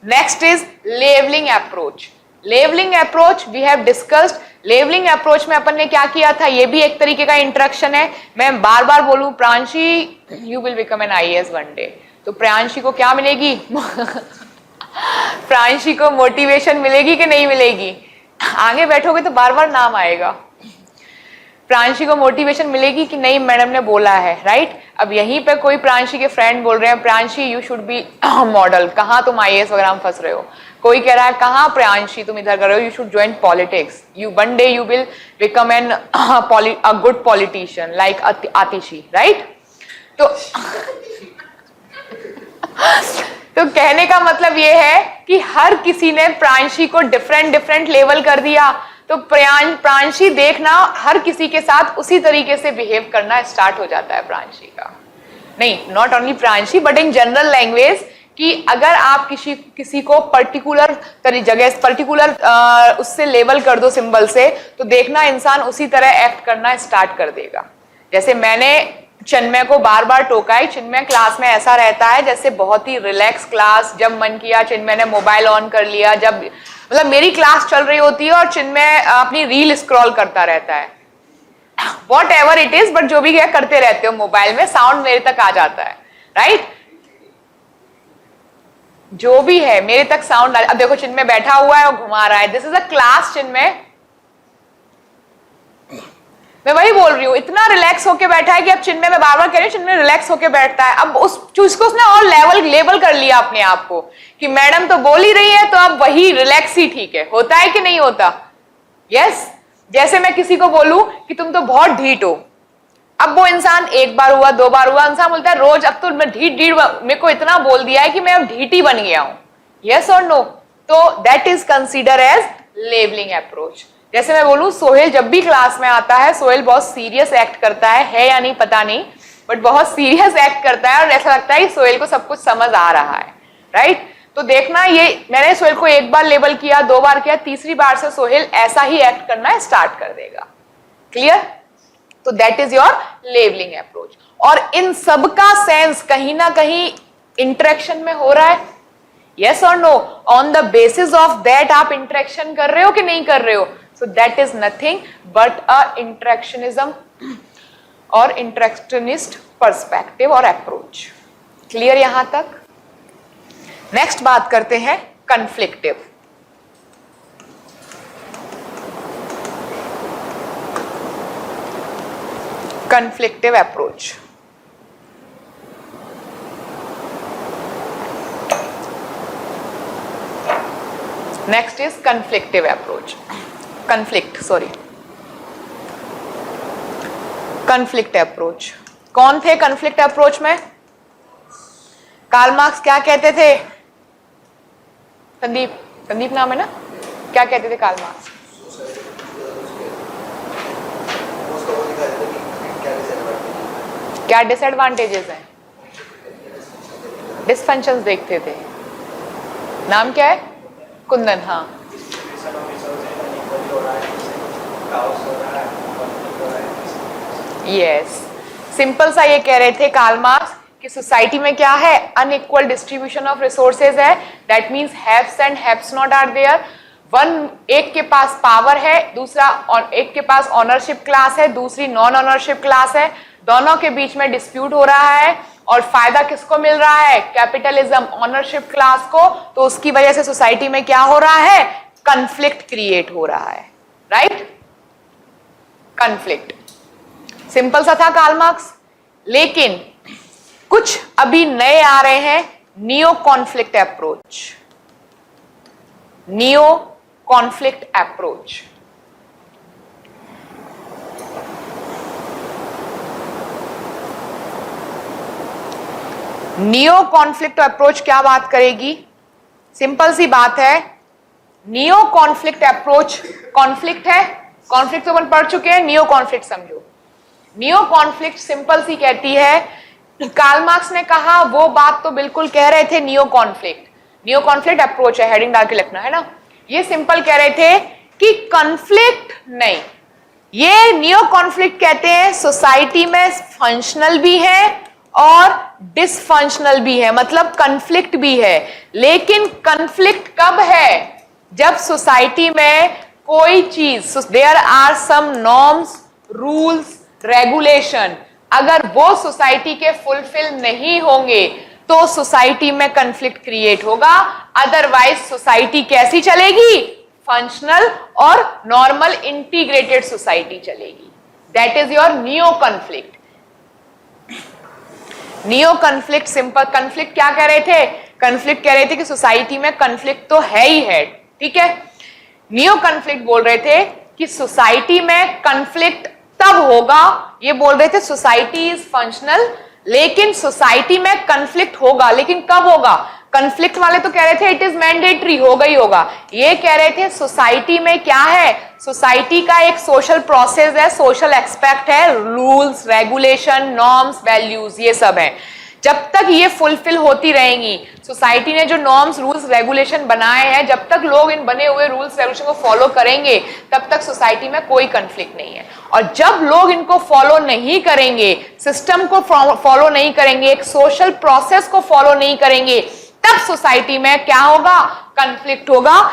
next is labelling approach. Labelling approach we have discussed. Labelling approach में अपन ने क्या किया था? ये भी एक तरीके का इंटरेक्शन है। मैं बार बार बोलूं, Pranshi you will become an IAS one day, तो प्रांशी को क्या मिलेगी? प्रांशी को मोटिवेशन मिलेगी कि नहीं मिलेगी? आगे बैठोगे तो बार बार नाम आएगा। प्रांशी को मोटिवेशन मिलेगी कि नहीं, मैडम ने बोला है, राइट? अब यहीं पे कोई प्रांशी के फ्रेंड बोल रहे हैं, Pranshi you should B model, कहाँ तुम IAS वगैरह में फंस रहे हो। कोई कह रहा है, कहाँ प्रांशी तुम इधर कर रहे हो, you should join politics, you one day you will become an a good politician like Atishi, right? तो कहने का मतलब ये है कि हर किसी ने प्रांशी को डिफरेंट लेवल कर दिया, तो प्रांशी देखना हर किसी के साथ उसी तरीके से बिहेव करना स्टार्ट हो जाता है प्रांशी का। नहीं, not only Pranshi but in general language, कि अगर आप किसी को पर्टिकुलर जगह पर्टिकुलर उससे लेवल कर दो सिंबल से, तो देखना इंसान उसी तरह एक्ट करना स्टार्ट कर देगा। जैसे मैंने चिन्मय को बार बार टोका है, चिन्मय क्लास में ऐसा रहता है जैसे बहुत ही रिलैक्स क्लास, जब मन किया चिन्मय ने मोबाइल ऑन कर लिया, जब मतलब मेरी क्लास चल रही होती है और चिन्मय अपनी रील स्क्रॉल करता रहता है, what ever it is, but जो भी क्या करते रहते हो मोबाइल में, साउंड मेरे तक आ जाता है, राइट? जो भी है मेरे तक साउंड। अब देखो चिन्मय बैठा हुआ है और घुमा रहा है, दिस इज अ क्लास। चिन्मय, मैं वही बोल रही हूँ, इतना रिलैक्स होके बैठा है कि अब चिन्मय, मैं बार बार कह रही हूँ, चिन्मय रिलैक्स होके बैठता है। अब उस चीज को उसने और लेवल कर लिया अपने आप को, कि मैडम तो बोल ही रही है तो अब वही रिलैक्स ही ठीक है। होता है कि नहीं होता? यस। जैसे मैं किसी को बोलूं कि तुम तो बहुत ढीठ हो, अब वो इंसान एक बार हुआ, दो बार हुआ, इंसान बोलता है रोज, अब तो मैं ढीठ मेरे को इतना बोल दिया है कि मैं अब ढीठ बन गया हूं। यस और नो? तो that is consider as labelling approach. जैसे मैं बोलूं, सोहेल जब भी क्लास में आता है, सोहेल बहुत सीरियस एक्ट करता है या नहीं पता नहीं, बट बहुत सीरियस एक्ट करता है और ऐसा लगता है कि सोहेल को सब कुछ समझ आ रहा है, राइट? तो देखना, ये मैंने सोहेल को एक बार लेबल किया, दो बार किया, तीसरी बार से सोहेल ऐसा ही एक्ट करना स्टार्ट कर देगा। क्लियर? तो that is your labelling approach. और इन सबका सेंस कहीं ना कहीं इंटरेक्शन में हो रहा है। यस और no? On the basis of that आप इंटरेक्शन कर रहे हो कि नहीं कर रहे हो? So that is nothing but a interactionism और इंटरेक्शनिस्ट पर्सपेक्टिव और अप्रोच। क्लियर यहां तक? नेक्स्ट बात करते हैं कन्फ्लिक्टिव। conflictive approach. Next is conflictive approach. conflict approach. कौन थे conflict approach में? कार्ल मार्क्स क्या कहते थे? संदीप नाम है ना? क्या कहते थे कार्ल मार्क्स? क्या डिसएडवांटेजेस हैं? डिसफंक्शंस देखते थे। नाम क्या है? कुंदन। हाँ, यस, सिंपल सा ये कह रहे थे कार्ल मार्क्स कि सोसाइटी में क्या है? अनइक्वल डिस्ट्रीब्यूशन ऑफ रिसोर्सेज है। That means haves and haves not are there. एक के पास पावर है, दूसरा और एक के पास ऑनरशिप क्लास है, दूसरी नॉन ऑनरशिप क्लास है। दोनों के बीच में डिस्प्यूट हो रहा है और फायदा किसको मिल रहा है? कैपिटलिज्म, ऑनरशिप क्लास को। तो उसकी वजह से सोसाइटी में क्या हो रहा है? कन्फ्लिक्ट क्रिएट हो रहा है, राइट? कन्फ्लिक्ट सिंपल सा था कार्ल मार्क्स, लेकिन कुछ अभी नए आ रहे हैं, neo conflict approach. Neo conflict approach neo conflict approach क्या बात करेगी? सिंपल सी बात है, नियो कॉन्फ्लिक्ट अप्रोच, कॉन्फ्लिक्ट है, कॉन्फ्लिक्ट तो अपन पढ़ चुके हैं, नियो कॉन्फ्लिक्ट समझो। नियो कॉन्फ्लिक्ट सिंपल सी कहती है, कार्ल मार्क्स ने कहा वो बात तो बिल्कुल कह रहे थे, नियो कॉन्फ्लिक्ट अप्रोच है, हेडिंग डाल के लिखना है ना। ये सिंपल कह रहे थे कि कॉन्फ्लिक्ट नहीं, ये नियो कॉन्फ्लिक्ट कहते हैं सोसाइटी में फंक्शनल भी है और डिसफंक्शनल भी है, मतलब कॉन्फ्लिक्ट भी है। लेकिन कॉन्फ्लिक्ट कब है? जब सोसाइटी में कोई चीज, there are some norms, rules, regulation, अगर वो सोसाइटी के फुलफिल नहीं होंगे तो सोसाइटी में कॉन्फ्लिक्ट क्रिएट होगा। अदरवाइज सोसाइटी कैसी चलेगी? फंक्शनल और नॉर्मल इंटीग्रेटेड सोसाइटी चलेगी। That is your neo conflict. Neo conflict simple conflict क्या कह रहे थे? कॉन्फ्लिक्ट कह रहे थे कि सोसाइटी में कॉन्फ्लिक्ट तो है ही है, ठीक है। नियो कॉन्फ्लिक्ट बोल रहे थे कि सोसाइटी में कॉन्फ्लिक्ट तब होगा, ये बोल रहे थे सोसाइटी इज फंक्शनल, लेकिन सोसाइटी में कॉन्फ्लिक्ट होगा, लेकिन कब होगा? कॉन्फ्लिक्ट वाले तो कह रहे थे इट इज मैंडेटरी, होगा ही होगा। ये कह रहे थे सोसाइटी में क्या है? सोसाइटी का एक सोशल प्रोसेस है, सोशल एक्सपेक्ट है, रूल्स, रेगुलेशन, नॉर्म्स, वैल्यूज, ये सब है। जब तक ये फुलफिल होती रहेंगी, सोसाइटी ने जो नॉर्म्स, रूल्स, रेगुलेशन बनाए हैं, जब तक लोग इन बने हुए रूल्स, रेगुलेशन को फॉलो करेंगे, तब तक सोसाइटी में कोई कॉन्फ्लिक्ट नहीं है। और जब लोग इनको फॉलो नहीं करेंगे, सिस्टम को फॉलो नहीं करेंगे, एक सोशल प्रोसेस को फॉलो नहीं करेंगे, तब सोसाइटी में क्या होगा? कॉन्फ्लिक्ट होगा।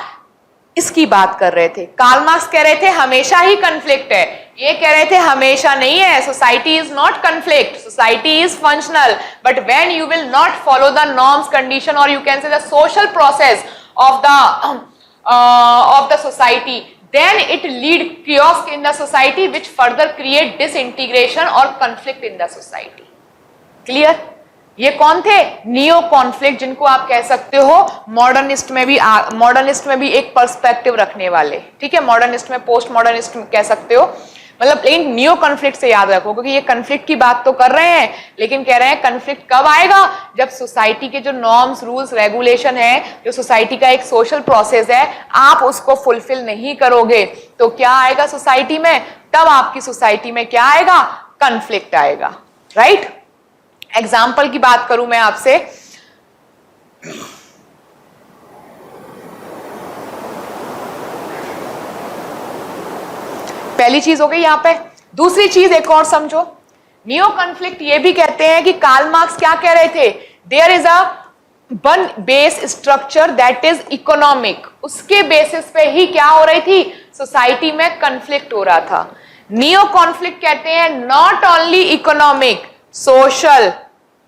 इसकी बात कर रहे थे। कार्ल मार्क्स कह रहे थे हमेशा ही कॉन्फ्लिक्ट है, ये कह रहे थे हमेशा नहीं है। Society is not conflict, society is functional, but when you will not follow the norms, condition और you can say the social process of the society, then it lead chaos in the society which further create disintegration or conflict in the society. Clear? ये कौन थे? Neo conflict, जिनको आप कह सकते हो modernist में भी एक पर्सपेक्टिव रखने वाले, ठीक है। मॉडर्निस्ट में, पोस्ट मॉडर्निस्ट कह सकते हो, मतलब लेकिन नियो कॉन्फ्लिक्ट से याद रखो, क्योंकि ये कॉन्फ्लिक्ट की बात तो कर रहे हैं, लेकिन कह रहे हैं कॉन्फ्लिक्ट कब आएगा? जब सोसाइटी के जो नॉर्म्स, रूल्स, रेगुलेशन है, जो सोसाइटी का एक सोशल प्रोसेस है, आप उसको फुलफिल नहीं करोगे तो क्या आएगा सोसाइटी में? तब आपकी सोसाइटी में क्या आएगा? कॉन्फ्लिक्ट आएगा, राइट। एग्जाम्पल की बात करूं मैं आपसे, पहली चीज हो गई यहां पे। दूसरी चीज एक और समझो, नियो कॉन्फ्लिक्ट ये भी कहते हैं कि कार्ल मार्क्स क्या कह रहे थे? There is a one base structure that is economic, उसके बेसिस पे ही क्या हो रही थी? सोसाइटी में कॉन्फ्लिक्ट हो रहा था। नियो कॉन्फ्लिक्ट कहते हैं not only economic, social,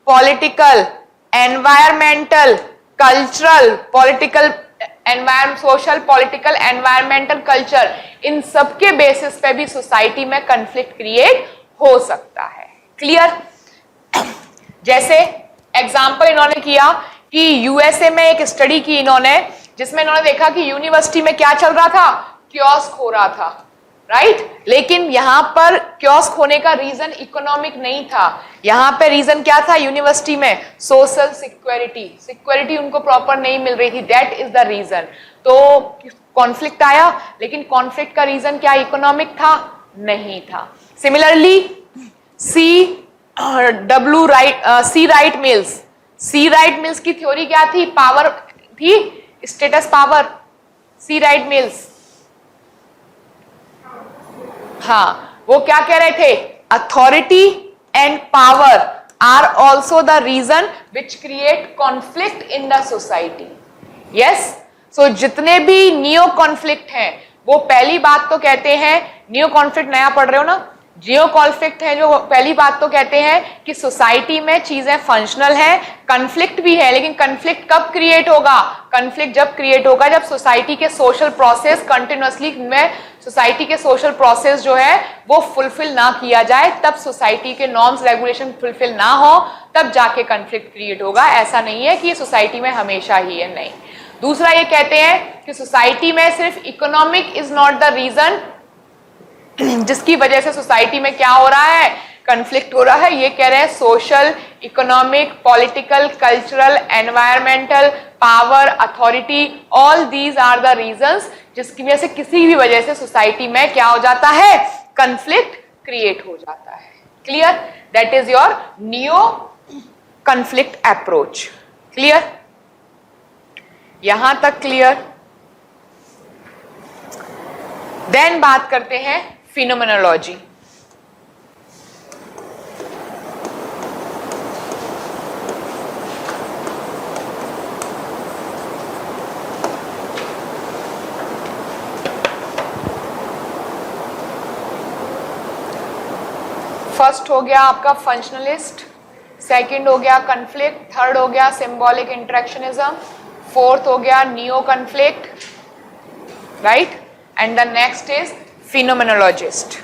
political, environmental, cultural, political, social, political, environmental, culture, इन सबके बेसिस पे भी सोसाइटी में कॉन्फ्लिक्ट क्रिएट हो सकता है। क्लियर? जैसे एग्जांपल इन्होंने किया कि यूएसए में एक स्टडी की इन्होंने, जिसमें इन्होंने देखा कि यूनिवर्सिटी में क्या चल रहा था? कियोस्क हो रहा था, राइट। लेकिन यहां पर कियोस्क होने का रीजन इकोनॉमिक नहीं था, यहां पे रीजन क्या था? यूनिवर्सिटी में सोशल सिक्योरिटी उनको प्रॉपर नहीं मिल रही थी, दैट इज द रीजन। तो कॉन्फ्लिक्ट आया, लेकिन कॉन्फ्लिक्ट का रीजन क्या इकोनॉमिक था? नहीं था। Similarly C W Wright, C Wright Mills, C Wright Mills की थ्योरी क्या थी? पावर थी, status power, C Wright Mills. हाँ, वो क्या कह रहे थे? Authority and power are also the reason which create conflict in the society. Yes, so जितने भी नियो कॉन्फ्लिक्ट हैं वो पहली बात तो कहते हैं, नियो कॉन्फ्लिक्ट नया पढ़ रहे हो ना, जियो कॉन्फ्लिक्ट है जो पहली बात तो कहते हैं कि सोसाइटी में चीजें फंक्शनल है, कॉन्फ्लिक्ट भी है, लेकिन कॉन्फ्लिक्ट कब क्रिएट होगा? कॉन्फ्लिक्ट जब क्रिएट होगा जब सोसाइटी के सोशल प्रोसेस कंटिन्यूअसली में, सोसाइटी के सोशल प्रोसेस जो है वो फुलफिल ना किया जाए, तब सोसाइटी के नॉर्म्स रेगुलेशन फुलफिल ना हो, तब जाके कॉन्फ्लिक्ट क्रिएट होगा। ऐसा नहीं है कि ये सोसाइटी में हमेशा ही है, नहीं। दूसरा ये कहते हैं कि सोसाइटी में सिर्फ economic is not the reason जिसकी वजह से सोसाइटी में क्या हो रहा है? कॉन्फ्लिक्ट हो रहा है। ये कह रहे हैं social, economic, political, cultural, environmental, power, authority, all these are the reasons जिसकी वजह से किसी भी वजह से सोसाइटी में क्या हो जाता है? कॉन्फ्लिक्ट क्रिएट हो जाता है। Clear? That is your neo conflict approach. Clear? यहां तक क्लियर? देन बात करते हैं फिनोमेनोलॉजी। फर्स्ट हो गया आपका फंक्शनलिस्ट, सेकंड हो गया कॉन्फ्लिक्ट, थर्ड हो गया सिंबॉलिक इंटरेक्शनिज्म, फोर्थ हो गया neo conflict, right? And the next is phenomenologist.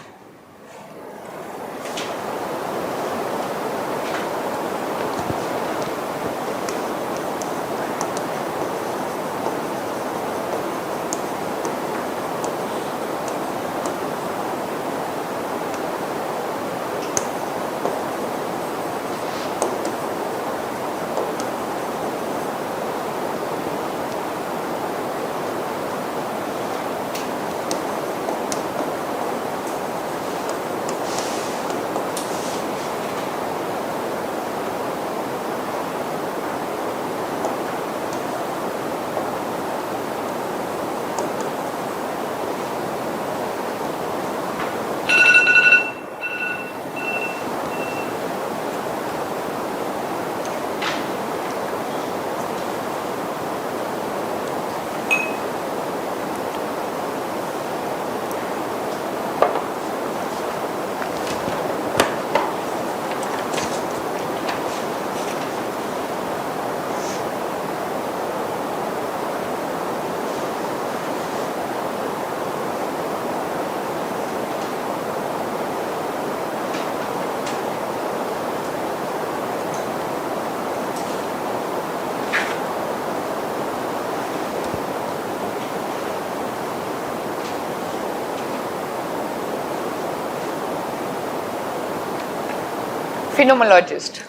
Phenomenologist.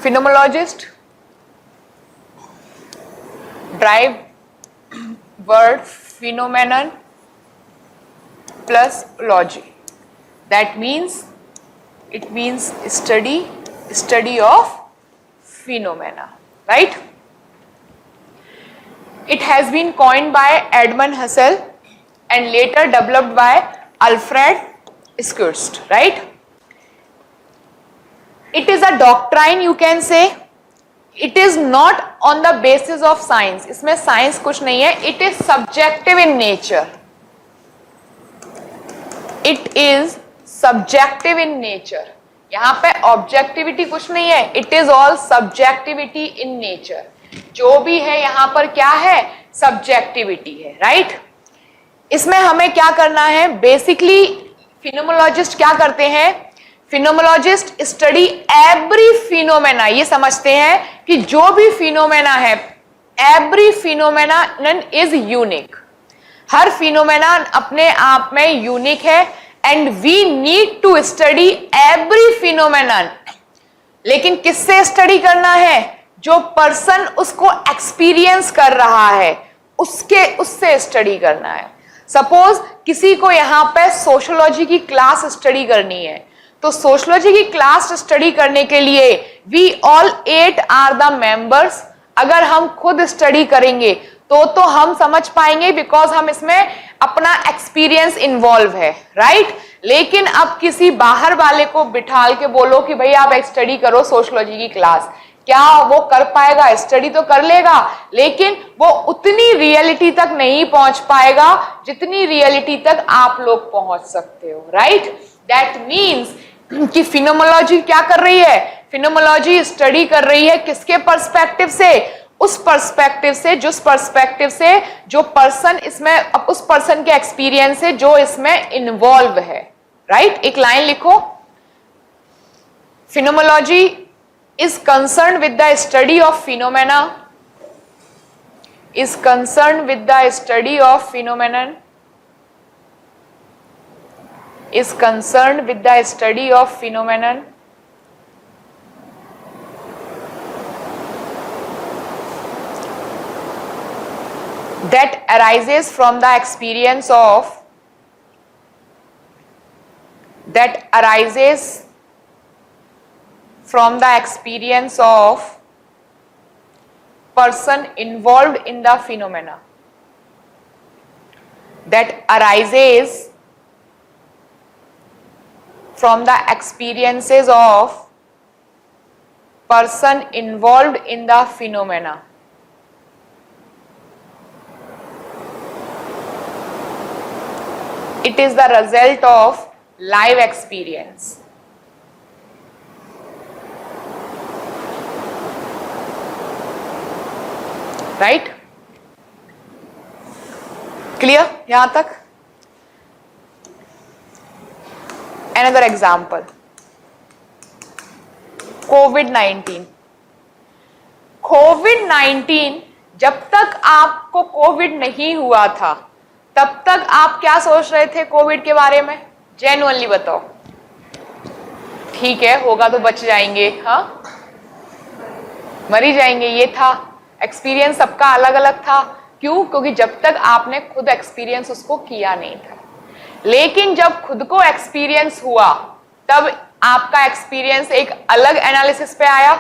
Phenomenologist drive word phenomenon plus logy. That means it means study of phenomena, right? It has been coined by Edmund Husserl and later developed by Alfred Schutz, right? It is a doctrine, you can say. It is not on the basis of science. इसमें science कुछ नहीं है. It is subjective in nature. It is subjective in nature. यहाँ पे objectivity कुछ नहीं है. It is all subjectivity in nature. जो भी है यहाँ पर क्या है? सब्जेक्टिविटी है, राइट? इसमें हमें क्या करना है? बेसिकली फिनोमेनोलॉजिस्ट क्या करते हैं? Phenomenologist study every phenomena. ये समझते हैं कि जो भी फिनोमेना है, एवरी फिनोमेना इज यूनिक. हर फिनोमेना अपने आप में यूनिक है and we need to study every phenomenon. लेकिन किससे स्टडी करना है? जो पर्सन उसको एक्सपीरियंस कर रहा है उससे स्टडी करना है. सपोज किसी को यहां पे सोशियोलॉजी की क्लास स्टडी करनी है तो सोशलॉजी की क्लास स्टडी करने के लिए we all 8 are the members. अगर हम खुद स्टडी करेंगे तो हम समझ पाएंगे, बिकॉज हम इसमें अपना एक्सपीरियंस इन्वॉल्व है, राइट। लेकिन अब किसी बाहर वाले को बिठाल के बोलो कि भाई आप स्टडी करो सोशलॉजी की क्लास, क्या वो कर पाएगा? स्टडी तो कर लेगा, लेकिन वो उतनी रियलिटी तक नहीं पहुंच पाएगा जितनी रियलिटी तक आप लोग पहुंच सकते हो, राइट। दैट मीन्स कि फिनोमोलॉजी क्या कर रही है? फिनोमोलॉजी स्टडी कर रही है किसके पर्सपेक्टिव से? उस पर्सपेक्टिव से, जिस पर्सपेक्टिव से जो पर्सन इसमें, उस पर्सन के एक्सपीरियंस से जो इसमें इन्वॉल्व है, राइट। एक लाइन लिखो, फिनोमोलॉजी is concerned with the study of phenomena, is concerned with the study of phenomenon, is concerned with the study of phenomenon that arises from the experience of, that arises from the experience of person involved in the phenomena, that arises from the experiences of person involved in the phenomena. It is the result of live experience. Right, clear यहां तक? Another example, कोविड-19। कोविड-19, जब तक आपको Covid नहीं हुआ था तब तक आप क्या सोच रहे थे कोविड के बारे में? जेन्युइनली बताओ। ठीक है, होगा तो बच जाएंगे, हाँ, मर ही जाएंगे, ये था एक्सपीरियंस। सबका अलग अलग था, क्यों? क्योंकि जब तक आपने खुद एक्सपीरियंस उसको किया नहीं था। लेकिन जब खुद को एक्सपीरियंस हुआ तब आपका एक्सपीरियंस एक अलग एनालिसिस पे आया,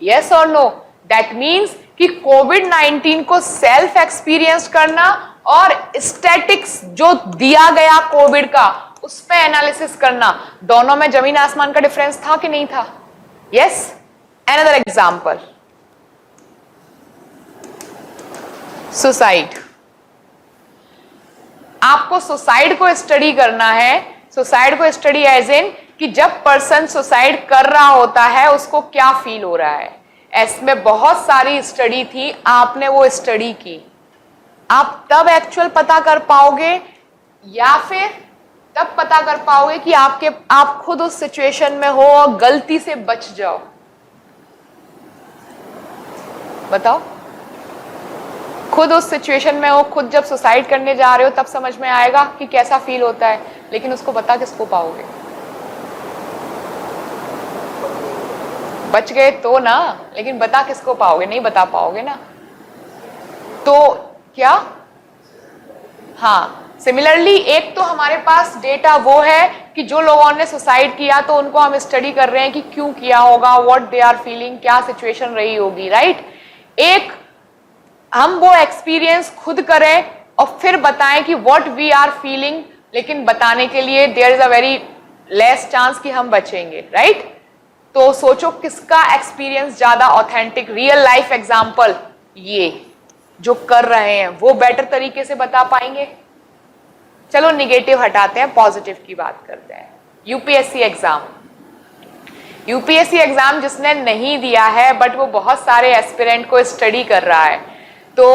यस और नो? दैट मीन्स कि कोविड-19 को सेल्फ एक्सपीरियंस करना और स्टैटिक्स जो दिया गया कोविड का उस पे एनालिसिस करना, दोनों में जमीन आसमान का डिफरेंस था कि नहीं था? यस। Another example, suicide. आपको सुसाइड को स्टडी करना है। सुसाइड को स्टडी एज इन कि जब पर्सन सुसाइड कर रहा होता है उसको क्या फील हो रहा है। इसमें बहुत सारी स्टडी थी, आपने वो स्टडी की। आप तब एक्चुअल पता कर पाओगे या फिर तब पता कर पाओगे कि आप खुद उस सिचुएशन में हो और गलती से बच जाओ? बताओ। खुद उस सिचुएशन में हो, खुद जब सुसाइड करने जा रहे हो तब समझ में आएगा कि कैसा फील होता है, लेकिन उसको बता किसको पाओगे? बच गए तो ना, लेकिन बता किसको पाओगे? नहीं बता पाओगे ना। तो क्या, हाँ, सिमिलरली एक तो हमारे पास डेटा वो है कि जो लोगों ने सुसाइड किया तो उनको हम स्टडी कर रहे हैं कि क्यों किया होगा, व्हाट दे आर फीलिंग, क्या सिचुएशन रही होगी, राइट। एक हम वो एक्सपीरियंस खुद करें और फिर बताएं कि व्हाट वी आर फीलिंग, लेकिन बताने के लिए there is a very less chance कि हम बचेंगे, राइट। तो सोचो किसका एक्सपीरियंस ज्यादा ऑथेंटिक, रियल लाइफ एग्जांपल ये जो कर रहे हैं वो बेटर तरीके से बता पाएंगे। चलो निगेटिव हटाते हैं, पॉजिटिव की बात करते हैं। यूपीएससी एग्जाम, यूपीएससी एग्जाम जिसने नहीं दिया है बट वो बहुत सारे एस्पिरेंट को स्टडी कर रहा है, तो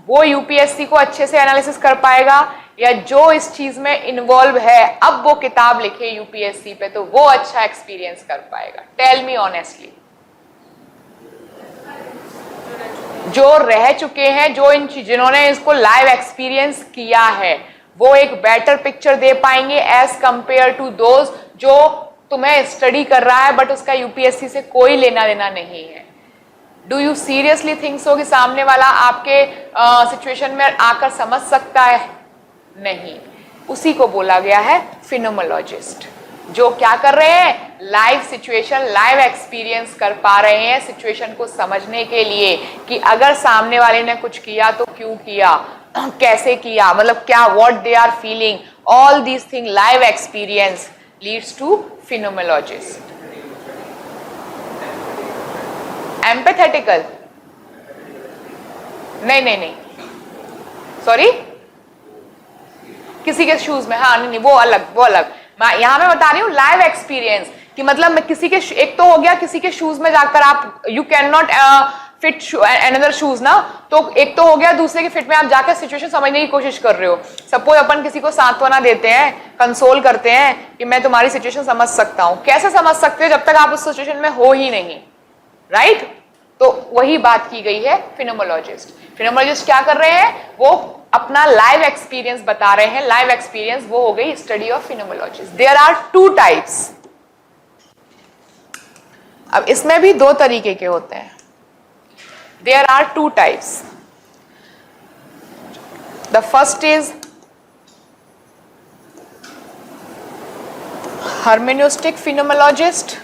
वो यूपीएससी को अच्छे से एनालिसिस कर पाएगा, या जो इस चीज में इन्वॉल्व है अब वो किताब लिखे यूपीएससी पे तो वो अच्छा एक्सपीरियंस कर पाएगा? Tell me honestly. जो रह चुके हैं, जो जिन्होंने इसको लाइव एक्सपीरियंस किया है, वो एक बेटर पिक्चर दे पाएंगे एज कंपेयर टू दोज जो तुम्हें स्टडी कर रहा है बट उसका यूपीएससी से कोई लेना देना नहीं है। Do you seriously think so कि सामने वाला आपके सिचुएशन में आकर समझ सकता है? नहीं। उसी को बोला गया है फिनोमोलॉजिस्ट। जो क्या कर रहे हैं, लाइव सिचुएशन, लाइव एक्सपीरियंस कर पा रहे हैं सिचुएशन को समझने के लिए कि अगर सामने वाले ने कुछ किया तो क्यों किया, कैसे किया, मतलब क्या, what they are feeling, all these thing, live experience leads to phenomenologist. Empathetical नहीं, सॉरी, किसी के शूज में, हाँ नहीं, वो अलग। यहां मैं बता रही हूँ लाइव एक्सपीरियंस कि मतलब मैं किसी के, एक तो हो गया किसी के शूज में जाकर आप, you can not fit another shoes ना, तो एक तो हो गया, दूसरे के फिट में आप जाकर सिचुएशन समझने की कोशिश कर रहे हो। सपोज अपन किसी को सांत्वना देते हैं, कंसोल करते हैं कि मैं तुम्हारी सिचुएशन समझ सकता हूं। कैसे समझ सकते हो जब तक आप उस सिचुएशन में हो ही नहीं, राइट? तो वही बात की गई है फिनोमेनोलॉजिस्ट। फिनोमेनोलॉजिस्ट क्या कर रहे हैं, वो अपना लाइव एक्सपीरियंस बता रहे हैं। लाइव एक्सपीरियंस वो हो गई study of phenomenologist. There are two types. अब इसमें भी दो तरीके के होते हैं। There are two types. The first is hermeneutic phenomenologist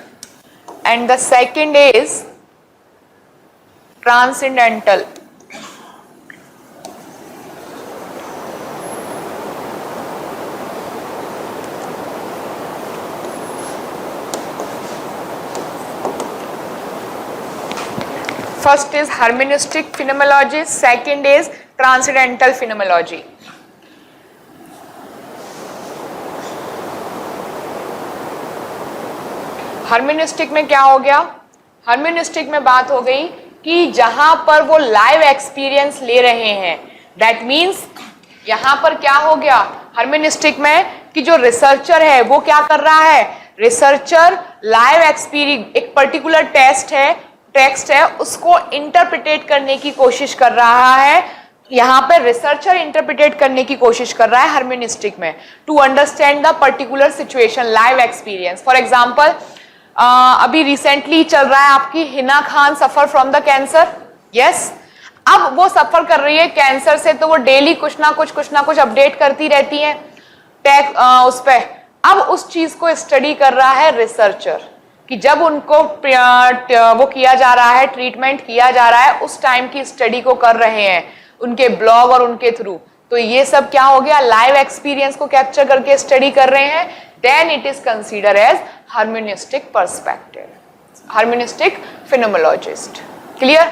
and the second is transcendental. First is hermeneutic phenomenology, second is transcendental phenomenology. हर्मेनिस्टिक में क्या हो गया, हर्मेनिस्टिक में बात हो गई कि जहां पर वो लाइव एक्सपीरियंस ले रहे हैं, दैट मींस यहां पर क्या हो गया हर्मेनिस्टिक में कि जो रिसर्चर है वो क्या कर रहा है, रिसर्चर लाइव एक्सपीरियंस, एक पर्टिकुलर टेक्स्ट है उसको इंटरप्रिटेट करने की कोशिश कर रहा है। यहां पर रिसर्चर इंटरप्रिटेट करने की कोशिश कर रहा है हर्मेनिस्टिक में, to understand the particular situation, live experience. For example अभी रिसेंटली चल रहा है आपकी Hina Khan suffer from the cancer, yes. अब वो सफर कर रही है कैंसर से, तो वो डेली कुछ ना कुछ अपडेट करती रहती है टैग उस पे। अब उस चीज को स्टडी कर रहा है रिसर्चर कि जब उनको वो किया जा रहा है, ट्रीटमेंट किया जा रहा है, उस टाइम की स्टडी को कर रहे हैं उनके ब्लॉग और उनके थ्रू। तो ये सब क्या हो गया, लाइव एक्सपीरियंस को कैप्चर करके स्टडी कर रहे हैं। Then it is consider as hermeneutic perspective, hermeneutic phenomenologist. Clear?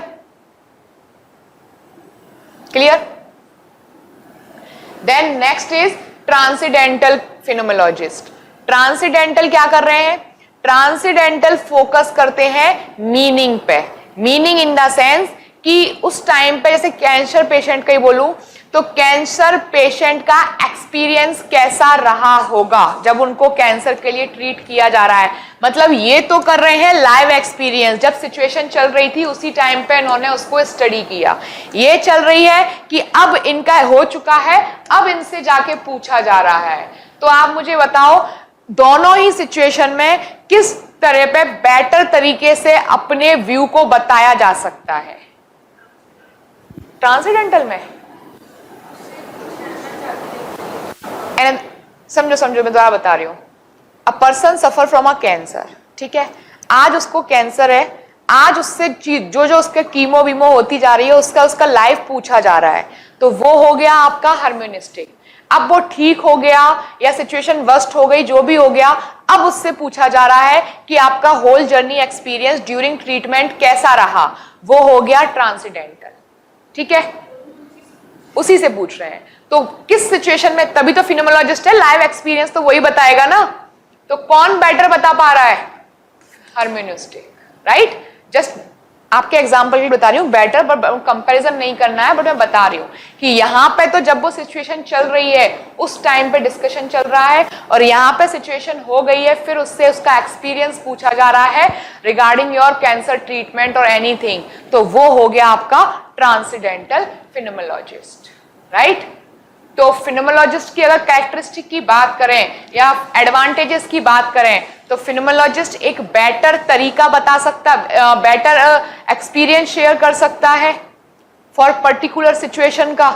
Then next is transcendental phenomenologist. Transcendental क्या कर रहे हैं, ट्रांसेंडेंटल फोकस करते हैं मीनिंग पे। मीनिंग इन द सेंस कि उस टाइम पे, जैसे कैंसर पेशेंट का ही बोलूं तो कैंसर पेशेंट का एक्सपीरियंस कैसा रहा होगा जब उनको कैंसर के लिए ट्रीट किया जा रहा है। मतलब ये तो कर रहे हैं लाइव एक्सपीरियंस, जब सिचुएशन चल रही थी उसी टाइम पे इन्होंने उसको स्टडी किया। ये चल रही है कि अब इनका हो चुका है, अब इनसे जाके पूछा जा रहा है। तो आप मुझे बताओ दोनों ही सिचुएशन में किस तरह पे बेटर तरीके से अपने व्यू को बताया जा सकता है। ट्रांसेंडेंटल में समझो मैं दोबारा बता रही हूं। A person suffer from a cancer, ठीक है, आज उसको कैंसर है, आज उससे जो उसके कीमो वीमो होती जा रही है उसका लाइफ पूछा जा रहा है, तो वो हो गया आपका हार्मोनिस्टिक। अब वो ठीक हो गया या सिचुएशन वर्स्ट हो गई, जो भी हो गया, अब उससे पूछा जा रहा है कि आपका whole journey experience during treatment कैसा रहा, वो हो गया ट्रांसेंडेंटल। ठीक है, उसी से पूछ रहे हैं। तो किस सिचुएशन में, तभी तो फिनोमेनोलॉजिस्ट है, लाइव एक्सपीरियंस तो वही बताएगा ना। तो कौन बेटर बता पा रहा है, हार्मोनिस्टिक, राइट। जस्ट आपके एग्जांपल भी बता रही हूँ, बेटर पर कंपैरिजन नहीं करना है, बट मैं बता रही हूँ कि यहाँ पे तो जब वो सिचुएशन चल रही है उस टाइम पे डिस्कशन चल रहा है, और यहाँ पे सिचुएशन हो गई है फिर उससे उसका एक्सपीरियंस पूछा जा रहा है रिगार्डिंग योर कैंसर ट्रीटमेंट और एनीथिंग, तो वो हो गया आपका ट्रांसेंडेंटल फिनोमेनोलॉजिस्ट, राइट। तो फिनोमेनोलॉजिस्ट की अगर कैरेक्टरिस्टिक की बात करें या एडवांटेजेस की बात करें, तो फिनोमेनोलॉजिस्ट एक बेटर तरीका बता सकता, बेटर एक्सपीरियंस शेयर कर सकता है फॉर पर्टिकुलर सिचुएशन का।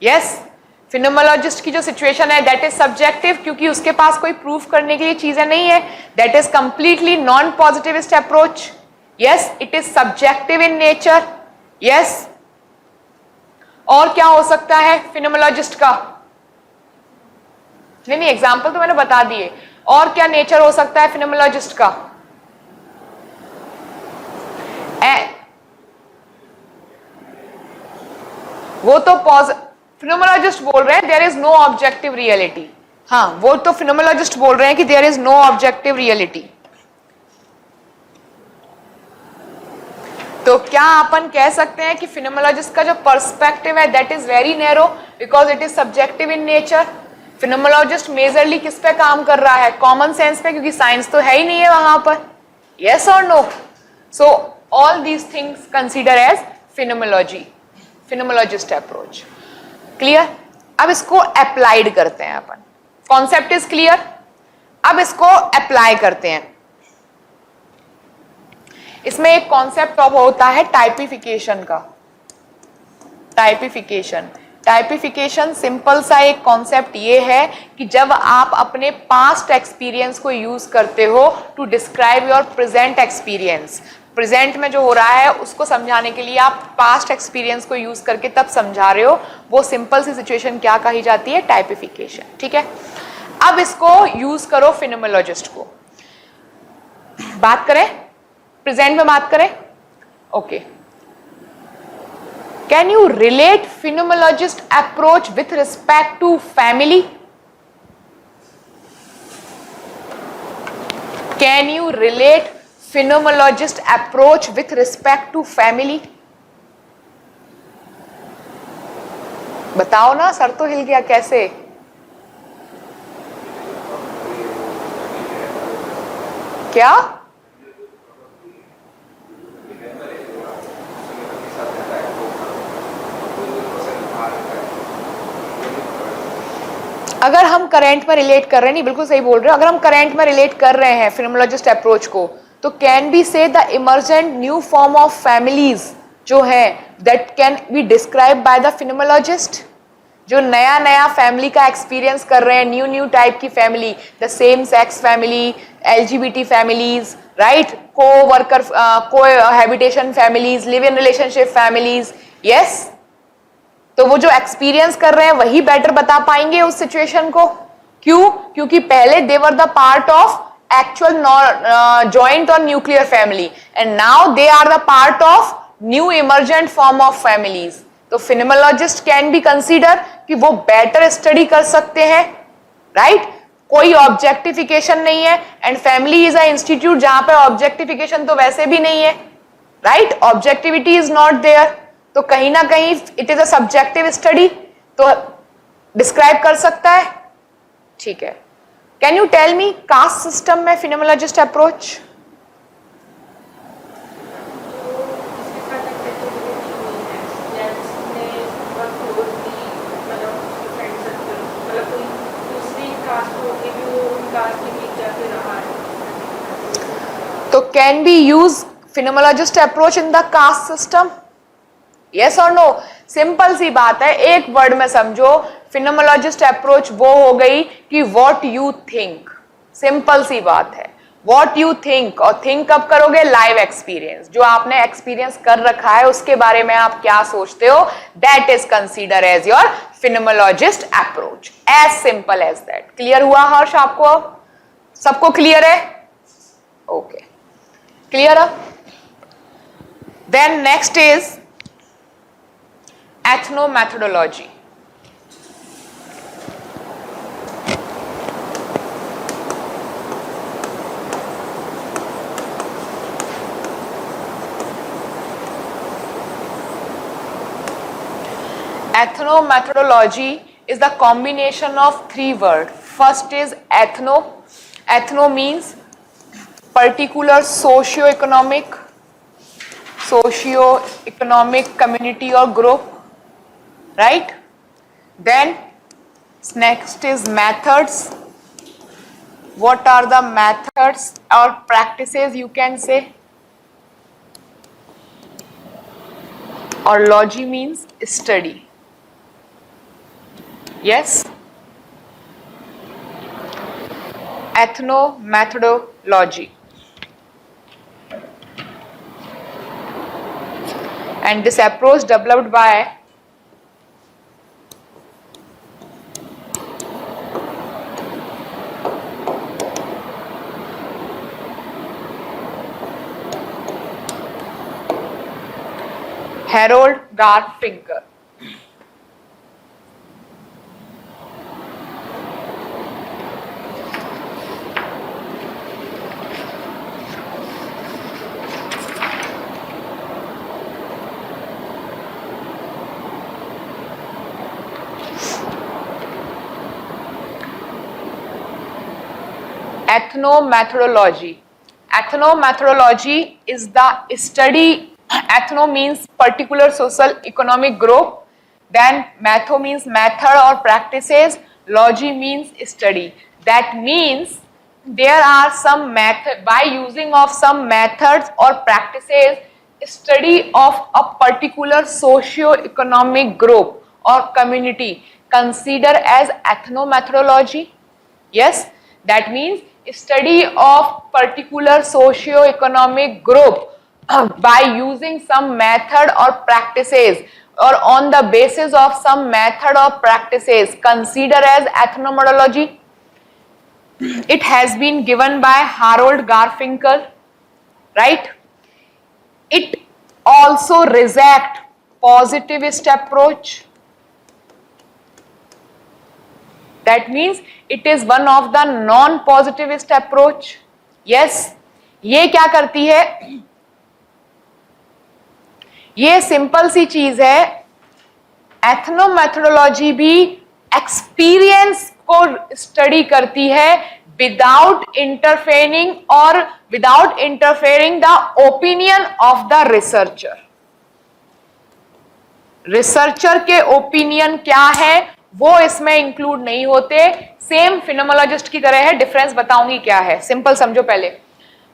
यस, फिनोमोलॉजिस्ट की जो सिचुएशन है दैट इज सब्जेक्टिव, क्योंकि उसके पास कोई प्रूफ करने के लिए चीजें नहीं है. That is completely non positivist approach. Yes, it is subjective in nature. Yes. और क्या हो सकता है फिनोमोलॉजिस्ट का? नहीं, एग्जाम्पल तो मैंने बता दिए. और क्या नेचर हो सकता है फिनोमोलॉजिस्ट का? वो तो फिनोमोलॉजिस्ट बोल रहे हैं there is no objective reality. हाँ, वो तो फिनोमोलॉजिस्ट बोल रहे हैं कि there is no objective reality. तो क्या अपन कह सकते हैं कि फिनोमोलॉजिस्ट का जो पर्सपेक्टिव है that is very narrow because it is subjective in nature. Phenomenologist majorly किस पे काम कर रहा है? कॉमन सेंस पे, क्योंकि साइंस तो है ही नहीं है वहां पर. यस और no? So all these things consider as phenomenology, phenomenologist approach. Clear? अब इसको अप्लाइड करते हैं अपन. Concept is clear. अब इसको अप्लाई करते हैं. इसमें एक कॉन्सेप्ट होता है टाइपिफिकेशन का. टाइपिफिकेशन. टाइपिफिकेशन सिंपल सा एक कॉन्सेप्ट ये है कि जब आप अपने पास्ट एक्सपीरियंस को यूज करते हो to describe your present experience. Present में जो हो रहा है उसको समझाने के लिए आप पास्ट एक्सपीरियंस को यूज करके तब समझा रहे हो, वो सिंपल सी सिचुएशन क्या कही जाती है? टाइपिफिकेशन. ठीक है. अब इसको यूज करो फिनोमोलॉजिस्ट को. बात करें प्रेजेंट में, बात करें. Okay. Can you relate phenomenologist approach with respect to family? Can you relate phenomenologist approach with respect to family? बताओ ना, सर तो हिल गया. कैसे? क्या? अगर हम करंट में रिलेट कर रहे हैं, नहीं बिल्कुल सही बोल रहे हो, अगर हम करंट में रिलेट कर रहे हैं फिनोमोलॉजिस्ट अप्रोच को, तो can be say the emergent new form of families जो है that can be describe by the phenomenologist. जो नया नया फैमिली का एक्सपीरियंस कर रहे हैं, न्यू न्यू टाइप की family, the same sex family, LGBT families, right, coworker, cohabitation families, live in relationship families. Yes. तो वो जो एक्सपीरियंस कर रहे हैं वही बेटर बता पाएंगे उस सिचुएशन को. क्यों? क्योंकि पहले they were the part of actual joint or nuclear family and now they are the part of new emergent form of families. तो phenomenologist can be consider कि वो better study कर सकते हैं, right? कोई objectification नहीं है and family is a institute जहां पे objectification तो वैसे भी नहीं है, right? Objectivity is not there. तो कहीं ना कहीं it is a subjective study, तो describe कर सकता है. ठीक है. Can you tell me caste system में phenomenologist approach? तो can be use phenomenologist approach in the caste system? Yes or no? Simple सी बात है, एक वर्ड में समझो. फिनोमोलॉजिस्ट अप्रोच वो हो गई कि व्हाट यू थिंक. सिंपल सी बात है, व्हाट यू थिंक. और थिंक कब करोगे? Live experience. जो आपने एक्सपीरियंस कर रखा है उसके बारे में आप क्या सोचते हो, that is consider as your phenomenologist approach. As simple as that. Clear हुआ हर्ष आपको? सबको क्लियर है? Okay. Clear. Then next is ethnomethodology. Ethnomethodology is the combination of three words. First is ethno. Ethno means particular socio-economic community or group, right? Then next is methods. What are the methods or practices you can say? Or logy means study. Yes, ethnomethodology. And this approach developed by Harold Garfinkel. Ethnomethodology. Ethnomethodology is the study. Ethno means particular social economic group. Then metho means method or practices. Logy means study. That means there are some method, by using of some methods or practices, study of a particular socio-economic group or community considered as ethnomethodology. Yes, that means study of particular socio-economic group by using some method or practices, or on the basis of some method or practices considered as ethnomethodology. It has been given by Harold Garfinkel, right? It also reject positivist approach. That means it is one of the non-positivist approach. Yes, ये क्या करती है? ये simple सी चीज है, एथनोमेथोडोलॉजी भी experience को study करती है विदाउट इंटरफेयरिंग और without interfering the opinion of the researcher. Researcher के ओपिनियन क्या है वो इसमें इंक्लूड नहीं होते. सेम फिनोमोलॉजिस्ट की तरह है, डिफरेंस बताऊंगी क्या है. सिंपल समझो. पहले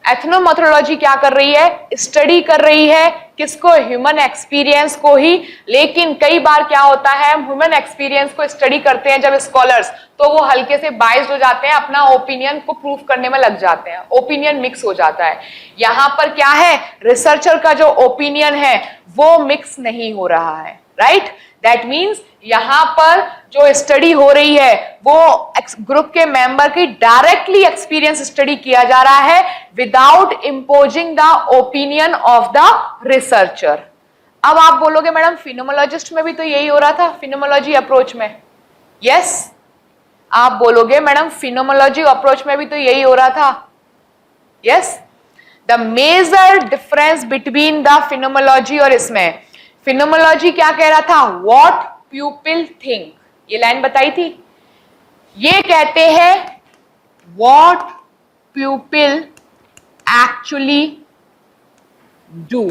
एथनोमेथोडोलॉजी क्या कर रही है? स्टडी कर रही है किसको? ह्यूमन एक्सपीरियंस को ही. लेकिन कई बार क्या होता है, हम ह्यूमन एक्सपीरियंस को स्टडी करते हैं जब स्कॉलर्स, तो वो हल्के से बाइस्ड हो जाते हैं, अपना ओपिनियन को प्रूव करने में लग जाते हैं, ओपिनियन मिक्स हो जाता है. यहां पर क्या है, रिसर्चर का जो ओपिनियन है वो मिक्स नहीं हो रहा है. राइट, दैट मीन्स यहां पर जो स्टडी हो रही है वो ग्रुप के मेंबर की डायरेक्टली एक्सपीरियंस स्टडी किया जा रहा है without imposing the opinion of the researcher. अब आप बोलोगे मैडम फिनोमोलॉजिस्ट में भी तो यही हो रहा था, फिनोमोलॉजी अप्रोच में. यस, आप बोलोगे मैडम फिनोमोलॉजी अप्रोच में भी तो यही हो रहा था. Yes, the major difference between the phenomenology और इसमें, फिनोमोलॉजी क्या कह रहा था? व्हाट पीपल थिंक, ये लाइन बताई थी. ये कहते हैं what people actually do,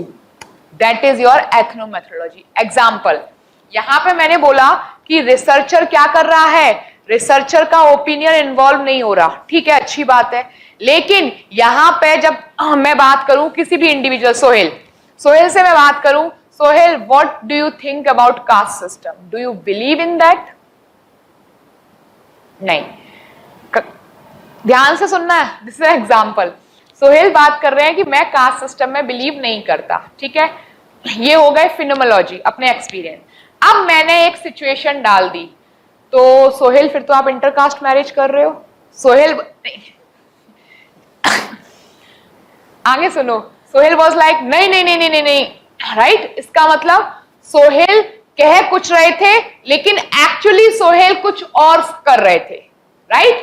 that is your ethnomethodology. Example, यहां पे मैंने बोला कि रिसर्चर क्या कर रहा है, रिसर्चर का ओपिनियन इन्वॉल्व नहीं हो रहा. ठीक है, अच्छी बात है. लेकिन यहां पे जब मैं बात करूं किसी भी इंडिविजुअल, सोहेल से मैं बात करूं, Sohail, what do you think about caste system? Do you believe in that? नहीं. ध्यान से सुनना है, दिस इज एग्जाम्पल. सोहेल बात कर रहे हैं कि मैं कास्ट सिस्टम में बिलीव नहीं करता. ठीक है, ये हो गए फिनोमोलॉजी, अपने एक्सपीरियंस. अब मैंने एक सिचुएशन डाल दी, तो सोहेल फिर तो आप इंटरकास्ट मैरिज कर रहे हो. सोहेल आगे सुनो. सोहेल वाज लाइक नहीं नहीं नहीं नहीं नहीं. राइट, इसका मतलब सोहेल कह कुछ रहे थे लेकिन एक्चुअली सोहेल कुछ और कर रहे थे. राइट,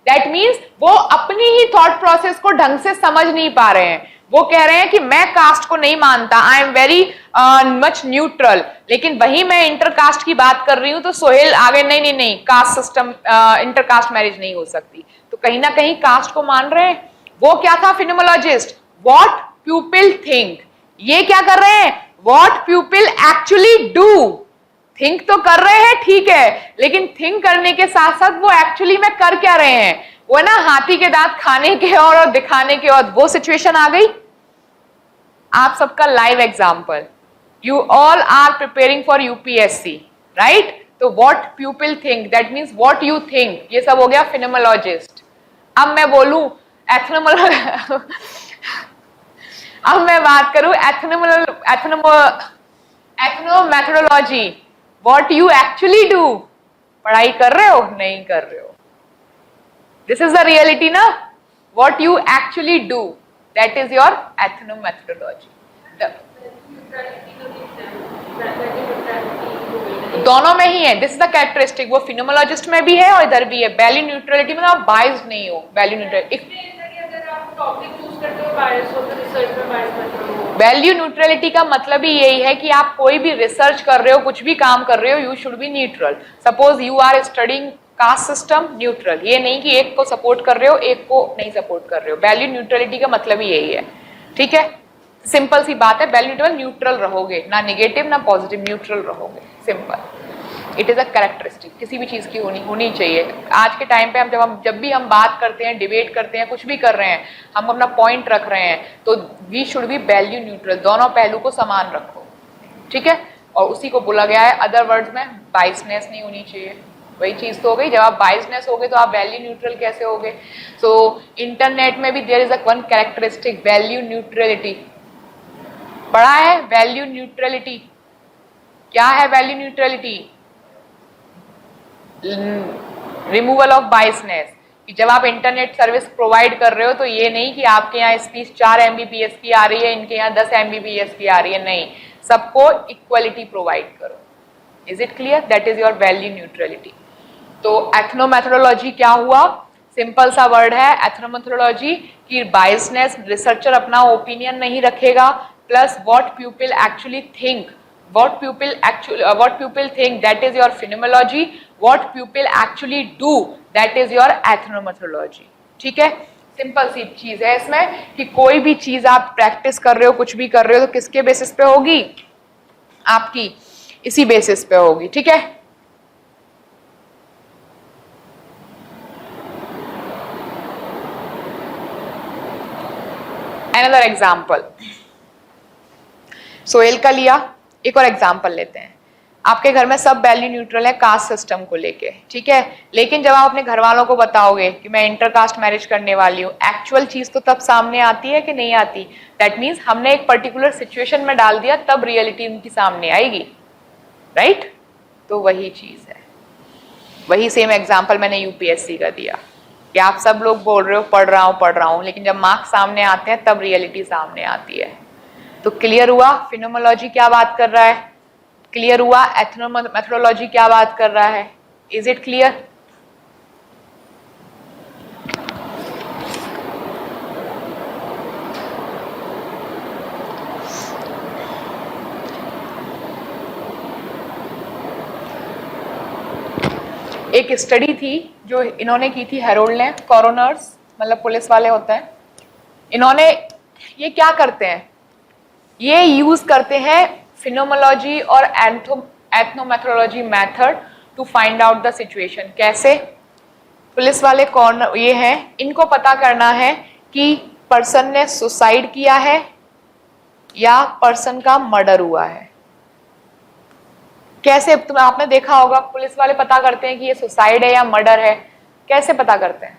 दैट मीन्स वो अपनी ही थॉट प्रोसेस को ढंग से समझ नहीं पा रहे हैं. वो कह रहे हैं कि मैं कास्ट को नहीं मानता, I am very much neutral, लेकिन वही मैं इंटरकास्ट की बात कर रही हूं तो सोहेल आगे नहीं नहीं नहीं, कास्ट सिस्टम इंटरकास्ट मैरिज नहीं हो सकती. तो कहीं ना कहीं कास्ट को मान रहे हैं. वो क्या था फिनोमोलॉजिस्ट? What people think. ये क्या कर रहे हैं? What people actually do. Think तो कर रहे हैं, ठीक है, लेकिन थिंक करने के साथ साथ वो एक्चुअली में कर क्या रहे हैं? वो ना हाथी के दांत खाने के और दिखाने के और वो सिचुएशन आ गई. आप सबका live example, you all are preparing for UPSC, right? तो what people think, that means what you think, ये सब हो गया फिनोमोलॉजिस्ट। अब मैं बोलूं अब मैं बात करूं ethnomethodology, what you actually do, पढ़ाई कर रहे हो नहीं कर रहे हो, दिस इज द रियलिटी ना, what you actually do, that is your ethnomethodology. दोनों में ही है, दिस इज द कैरेक्टरिस्टिक, वो फिनोमोलॉजिस्ट में भी है और इधर भी है। वैल्यू न्यूट्रलिटी में आप बायस्ड नहीं हो, वैल्यू वैल्यू न्यूट्रलिटी का मतलब ही यही है कि आप कोई भी रिसर्च कर रहे हो, कुछ भी काम कर रहे हो, you should be neutral. Suppose you are studying caste system, neutral, ये नहीं कि एक को सपोर्ट कर रहे हो एक को नहीं सपोर्ट कर रहे हो। वैल्यू न्यूट्रलिटी का मतलब ही यही है, ठीक है, सिंपल सी बात है। वैल्यू न्यूट्रल रहोगे, ना निगेटिव ना पॉजिटिव, न्यूट्रल रहोगे, simple. It is a characteristic, किसी भी चीज की होनी चाहिए। आज के टाइम पे जब भी हम बात करते हैं, डिबेट करते हैं, कुछ भी कर रहे हैं, हम अपना पॉइंट रख रहे हैं, तो we should be value neutral, दोनों पहलू को समान रखो, ठीक है। और उसी को बोला गया है, अदर वर्ड्स में बाइसनेस नहीं होनी चाहिए। वही चीज तो हो गई, जब आप बाइसनेस हो गए तो आप वैल्यू न्यूट्रल कैसे हो गए। सो इंटरनेट में भी there is a one characteristic, value neutrality. पढ़ा है वैल्यू न्यूट्रलिटी, क्या है value neutrality? Removal of biasness. कि जब आप इंटरनेट सर्विस प्रोवाइड कर रहे हो तो ये नहीं कि आपके यहाँ स्पीच 4 MBPS की आ रही है, इनके यहाँ 10 MBPS की आ रही है, नहीं, सबको इक्वलिटी प्रोवाइड करो। Is it clear? That is your value neutrality. तो एथनोमेथोडोलॉजी क्या हुआ? सिंपल सा वर्ड है एथनोमेथोडोलॉजी की बाइसनेस, रिसर्चर अपना ओपिनियन नहीं रखेगा, plus what people actually think, what people think, that is your phenomenology, what people actually do, that is your ethnomethodology। ठीक है, सिंपल सी चीज है इसमें कि कोई भी चीज आप प्रैक्टिस कर रहे हो, कुछ भी कर रहे हो, तो किसके बेसिस पे होगी? आपकी इसी बेसिस पे होगी, ठीक है। Another example, सोहेल का लिया, एक और एग्जाम्पल लेते हैं। आपके घर में सब वैल्यू न्यूट्रल है कास्ट सिस्टम को लेके, ठीक है, लेकिन जब आप अपने घर वालों को बताओगे कि मैं इंटरकास्ट मैरिज करने वाली हूँ, एक्चुअल चीज तो तब सामने आती है कि नहीं आती? दैट मीन्स हमने एक पर्टिकुलर सिचुएशन में डाल दिया, तब रियलिटी उनकी सामने आएगी, राइट? तो वही चीज है, वही सेम एग्जाम्पल मैंने UPSC का दिया कि आप सब लोग बोल रहे हो पढ़ रहा हूँ, लेकिन जब मार्क्स सामने आते हैं तब रियलिटी सामने आती है। तो क्लियर हुआ फिनोमोलॉजी क्या बात कर रहा है, क्लियर हुआ एथनोमेथोडोलॉजी क्या बात कर रहा है। Is it clear? एक स्टडी थी जो इन्होंने की थी, हेरोल्ड ने, कॉरोनर्स मतलब पुलिस वाले होते हैं, इन्होंने ये क्या करते हैं, ये यूज करते हैं फिनोमोलॉजी और ethnomethodology method to find out the situation. कैसे? पुलिस वाले कौन ये हैं, इनको पता करना है कि पर्सन ने सुसाइड किया है या पर्सन का मर्डर हुआ है। कैसे? तुम आपने देखा होगा पुलिस वाले पता करते हैं कि ये सुसाइड है या मर्डर है, कैसे पता करते हैं?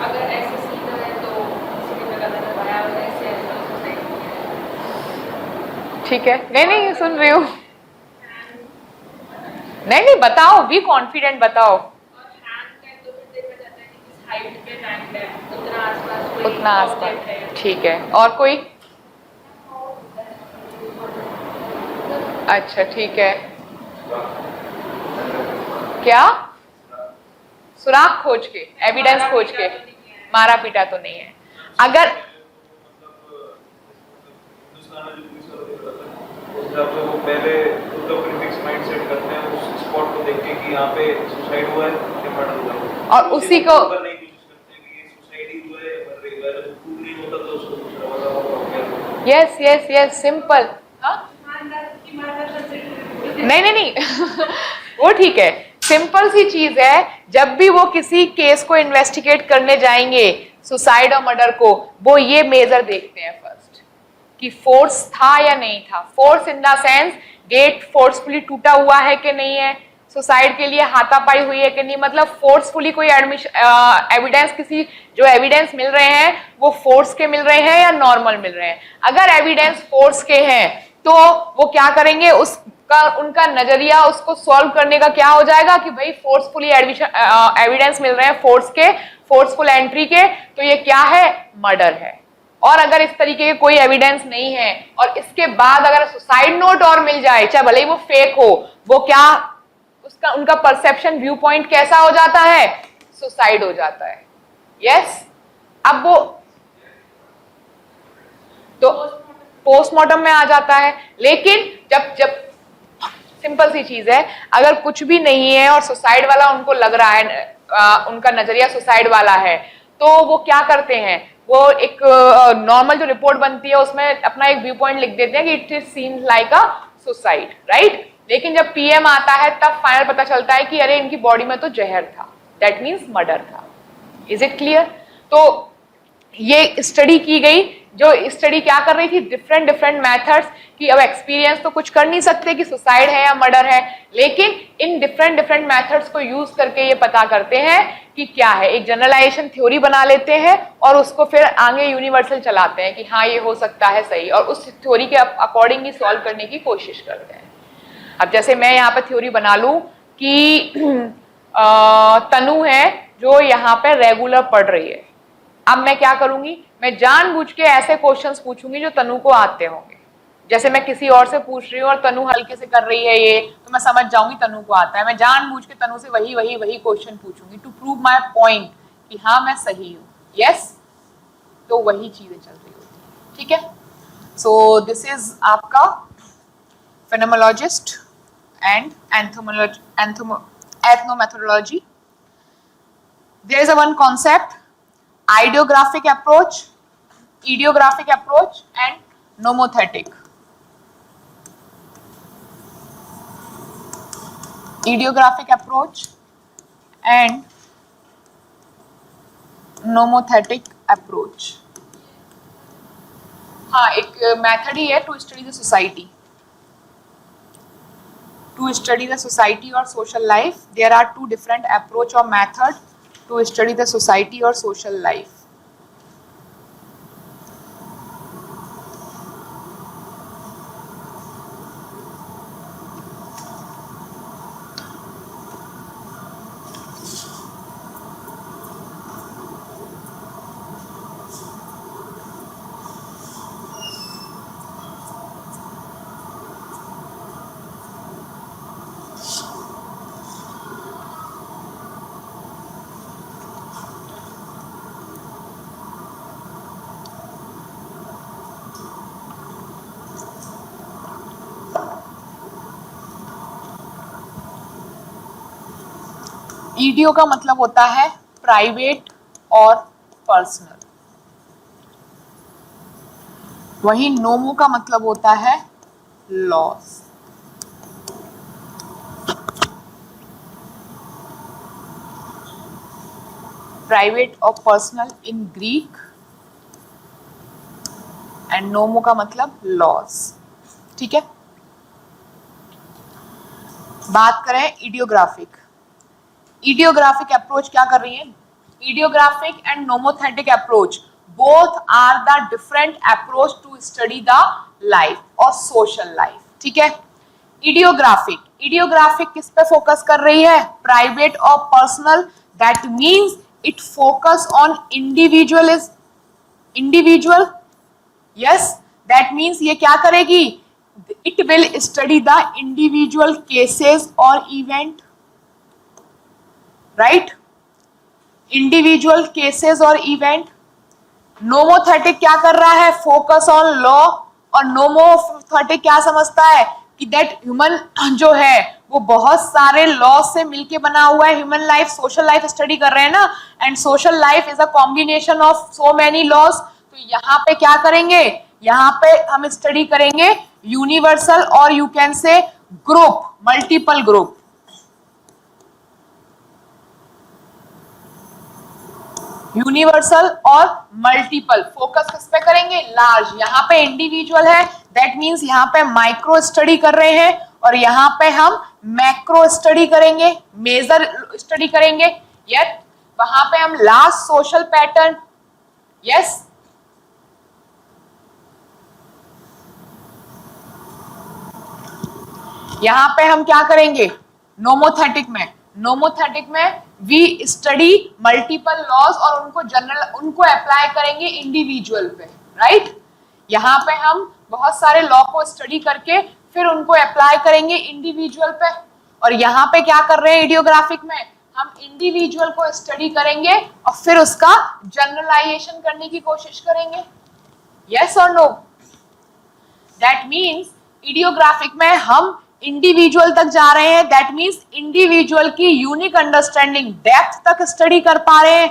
अगर ऐसे सीधा है तो किसी ने गलत दबाया और ऐसे है तो सुसाइड किया। ठीक है, नहीं सुन रही हूँ, नहीं बताओ, बी कॉन्फिडेंट बताओ। और हैंड का तो फिर देखा जाता है कि किस हाइट पे हैंड है, उतना आसपास, ठीक है। और कोई? अच्छा ठीक है, क्या? सुराग खोज के, एविडेंस खोज के, मारा पीटा तो नहीं है। अगर वो पहले उसका प्रीफिक्स माइंड सेट करते हैं उस स्पॉट को देख के कि यहाँ पे सुसाइड हुआ है या मर्डर हुआ है, और उसी को नहीं कोशिश करते हैं कि ये सुसाइड ही हुआ है या मर्डर हुआ है, तो नहीं होता तो उसको दूसरा वाला यस सिंपल। हाँ नहीं वो ठीक है, सिंपल सी चीज है। जब भी वो किसी केस को इन्वेस्टिगेट करने जाएंगे, सुसाइड और मर्डर को, वो ये मेजर देखते हैं फर्स्ट कि फोर्स था या नहीं था। Force in the sense get forcefully टूटा हुआ है कि नहीं है, सुसाइड के लिए हाथापाई हुई है कि नहीं, मतलब फोर्सफुली कोई एविडेंस, किसी जो एविडेंस मिल रहे हैं वो फोर्स के मिल रहे हैं या नॉर्मल मिल रहे हैं। अगर एविडेंस फोर्स के हैं तो वो क्या करेंगे, उसका उनका नजरिया उसको सॉल्व करने का क्या हो जाएगा कि भाई फोर्सफुली एविडेंस मिल रहे हैं फोर्स के, फोर्सफुल एंट्री के, तो ये क्या है, मर्डर है। और अगर इस तरीके के कोई एविडेंस नहीं है और इसके बाद अगर सुसाइड नोट और मिल जाए, चाहे भले ही वो फेक हो, वो क्या, उसका उनका परसेप्शन व्यू पॉइंट कैसा हो जाता है, सुसाइड हो जाता है। यस, अब वो तो पोस्टमार्टम में आ जाता है। लेकिन जब सिंपल सी चीज है, अगर कुछ भी नहीं है और सुसाइड वाला उनको लग रहा है, उनका नजरिया सुसाइड वाला है, तो वो क्या करते हैं, वो एक नॉर्मल जो रिपोर्ट बनती है उसमें अपना एक व्यू पॉइंट लिख देते हैं कि it is seen like a suicide, right. लेकिन जब पीएम आता है तब फाइनल पता चलता है कि अरे इनकी बॉडी में तो जहर था, दैट मीन्स मर्डर था। Is it clear? तो ये स्टडी की गई, जो स्टडी क्या कर रही थी, डिफरेंट मेथड्स की। अब एक्सपीरियंस तो कुछ कर नहीं सकते कि सुसाइड है या मर्डर है, लेकिन इन डिफरेंट मेथड्स को यूज करके ये पता करते हैं कि क्या है, एक जनरलाइजेशन थ्योरी बना लेते हैं और उसको फिर आगे यूनिवर्सल चलाते हैं कि हाँ ये हो सकता है सही, और उस थ्योरी के अकॉर्डिंग ही सॉल्व करने की कोशिश करते हैं। अब जैसे मैं यहाँ पे थ्योरी बना लूं कि तनु है जो यहाँ पे रेगुलर पढ़ रही है, अब मैं क्या करूंगी, मैं जानबूझ के ऐसे क्वेश्चंस पूछूंगी जो तनु को आते होंगे। जैसे मैं किसी और से पूछ रही हूँ और तनु हल्के से कर रही है ये, तो मैं समझ जाऊंगी तनु को आता है, मैं जानबूझ के तनु से वही क्वेश्चन पूछूंगी टू प्रूव माय पॉइंट कि हाँ मैं सही हूँ। यस, तो वही चीजें चल रही होती है, ठीक है। सो दिस इज आपका phenomenologist and ethnomethodology. There is a one concept, ideographic approach, idiographic approach and nomothetic. Idiographic approach and nomothetic approach. हाँ, एक मेथड ही है to study the society, to study the society or social life. There are two different approach or method to study the society or social life. ईडियो का मतलब होता है private और personal, वही नोमो का मतलब होता है लॉस। प्राइवेट और पर्सनल इन ग्रीक एंड नोमो का मतलब लॉस, ठीक है। बात करें इडियोग्राफिक, इडियोग्राफिक अप्रोच क्या कर रही है, idiographic and nomothetic approach both are the different approach to study the life और सोशल लाइफ, ठीक है। इडियोग्राफिक, इडियोग्राफिक किस पे फोकस कर रही है, प्राइवेट और personal, that means it focus on individual, yes, that means ये क्या करेगी, it will study the individual cases और इवेंट, राइट, इंडिविजुअल केसेस और इवेंट। नोमोथेटिक क्या कर रहा है, फोकस ऑन लॉ, और नोमोथेटिक क्या समझता है कि दैट ह्यूमन जो है वो बहुत सारे लॉ से मिलके बना हुआ है, human life, social life study कर रहे हैं ना, and social life is a combination of so many laws. तो यहाँ पे क्या करेंगे, यहाँ पे हम स्टडी करेंगे यूनिवर्सल और यू कैन से ग्रुप, मल्टीपल ग्रुप। यूनिवर्सल और मल्टीपल। फोकस किस पे करेंगे? लार्ज। यहाँ पे इंडिविजुअल है, दैट मीन्स यहाँ पे माइक्रो स्टडी कर रहे हैं, और यहाँ पे हम मैक्रो स्टडी करेंगे, मेजर स्टडी करेंगे। यस, वहां पे हम लार्ज सोशल पैटर्न, यस, यहां पे हम क्या करेंगे? नोमोथेटिक में वी स्टडी मल्टीपल लॉज और उनको अप्लाई करेंगे इंडिविजुअल पे, राइट। यहां पे हम बहुत सारे लॉ को स्टडी करके फिर उनको अप्लाई करेंगे इंडिविजुअल पे। और यहाँ पे क्या कर रहे हैं? इडियोग्राफिक में हम इंडिविजुअल को स्टडी करेंगे और फिर उसका जनरलाइजेशन करने की कोशिश करेंगे। यस और नो? दैट मीन्स इडियोग्राफिक में हम इंडिविजुअल तक जा रहे हैं, दैट मीन्स इंडिविजुअल की यूनिक अंडरस्टैंडिंग डेप्थ तक स्टडी कर पा रहे हैं,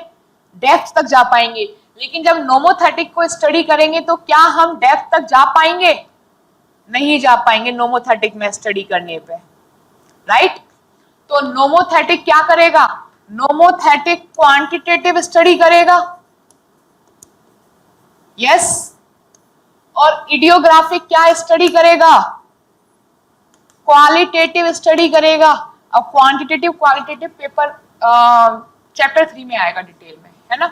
डेप्थ तक जा पाएंगे। लेकिन जब नोमोथेटिक को स्टडी करेंगे तो क्या हम डेप्थ तक जा पाएंगे? नहीं जा पाएंगे नोमोथेटिक में स्टडी करने पे, राइट। तो नोमोथेटिक क्या करेगा? नोमोथेटिक क्वांटिटेटिव स्टडी करेगा, यस। और इडियोग्राफिक क्या स्टडी करेगा? क्वालिटेटिव स्टडी करेगा। अब क्वांटिटेटिव क्वालिटेटिव पेपर चैप्टर 3 में आएगा डिटेल में, है ना।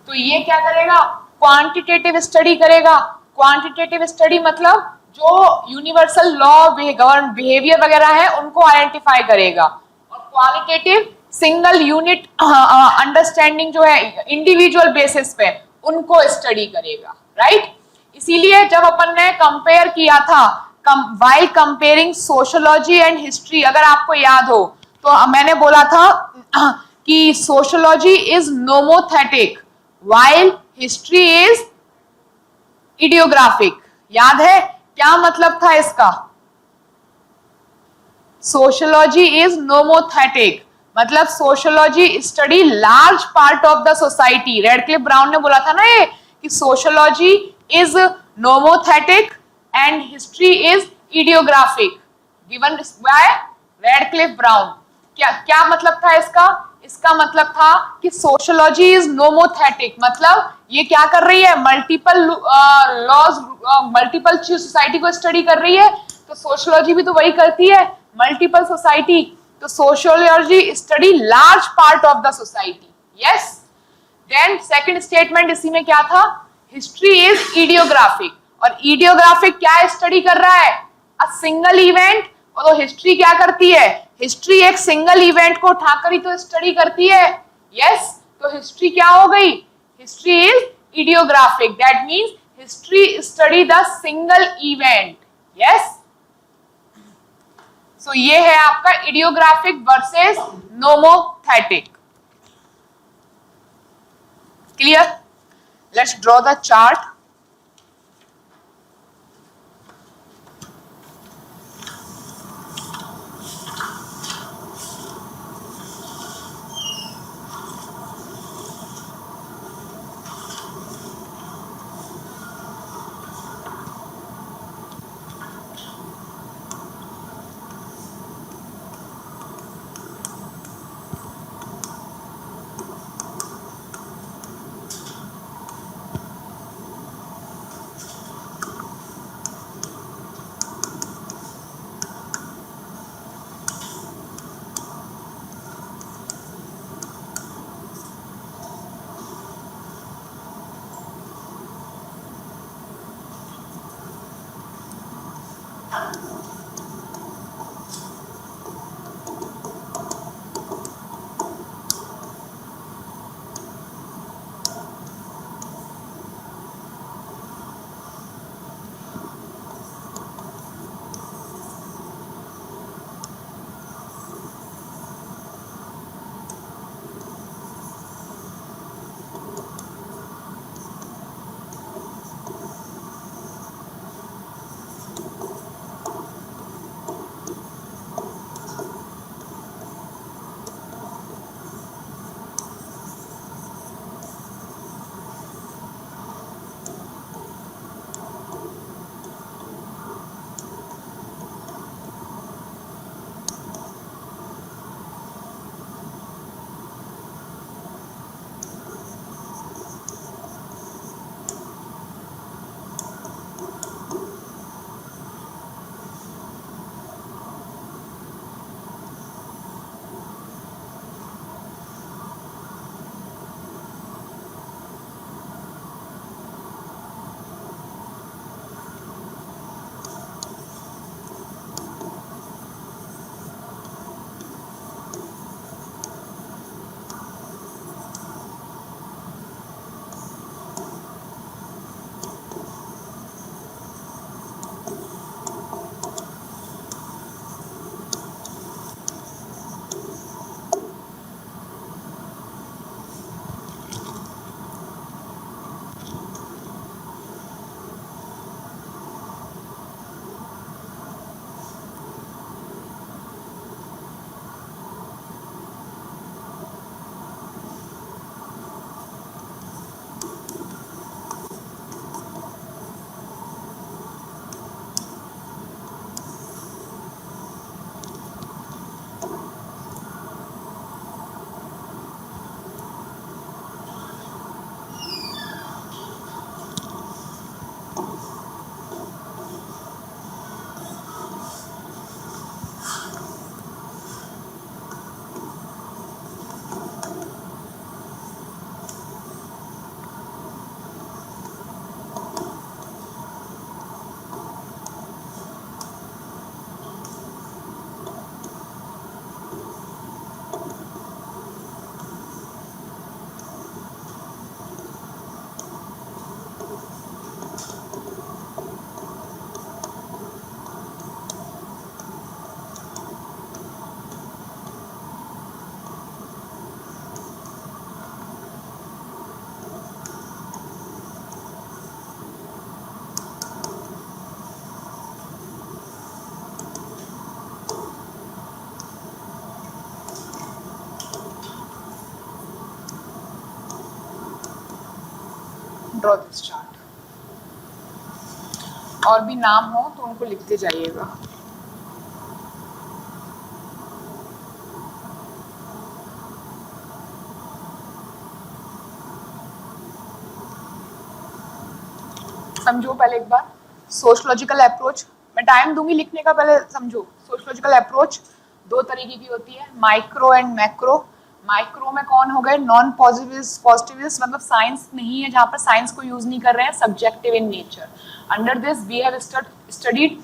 तो ये क्या करेगा? क्वांटिटेटिव स्टडी करेगा। क्वांटिटेटिव स्टडी मतलब जो यूनिवर्सल लॉ गवर्न बिहेवियर वगैरह है उनको आइडेंटिफाई करेगा। और क्वालिटेटिव सिंगल यूनिट अंडरस्टैंडिंग जो है इंडिविजुअल बेसिस पे उनको स्टडी करेगा, राइट। इसीलिए जब अपन ने कंपेयर किया था while comparing sociology and history, अगर आपको याद हो तो मैंने बोला था कि sociology is nomothetic while history is idiographic। याद है क्या मतलब था इसका? Sociology is nomothetic मतलब sociology study large part of the society. Radcliffe Brown ने बोला था ना ये कि sociology is nomothetic and history is idiographic given by Radcliffe Brown। क्या मतलब था इसका? इसका मतलब था कि सोशियोलॉजी इज नोमोथेटिक मतलब ये क्या कर रही है? मल्टीपल लॉज, मल्टीपल सोसाइटी को स्टडी कर रही है। तो सोशियोलॉजी भी तो वही करती है, मल्टीपल सोसाइटी। तो sociology study large part of the society, yes. Then second statement इसी में क्या था? History is idiographic. और इडियोग्राफिक क्या स्टडी कर रहा है? A single event. और तो हिस्ट्री क्या करती है? हिस्ट्री एक सिंगल इवेंट को उठाकर ही तो स्टडी करती है, यस। तो हिस्ट्री क्या हो गई? History is idiographic, that means history study the single event, yes. So ये है आपका idiographic versus nomothetic. Clear? Let's draw the chart. Draw this chart. और भी नाम हो तो उनको लिखते जाइएगा। समझो पहले एक बार सोशलॉजिकल अप्रोच, मैं टाइम दूंगी लिखने का, पहले समझो। सोशलॉजिकल अप्रोच दो तरीके की होती है, माइक्रो एंड मैक्रो। माइक्रो में कौन हो गए, नॉन पॉजिटिविस्ट, पॉजिटिविस्ट मतलब साइंस नहीं है, जहां पर साइंस को यूज नहीं कर रहे हैं, subjective in nature. Under this we have studied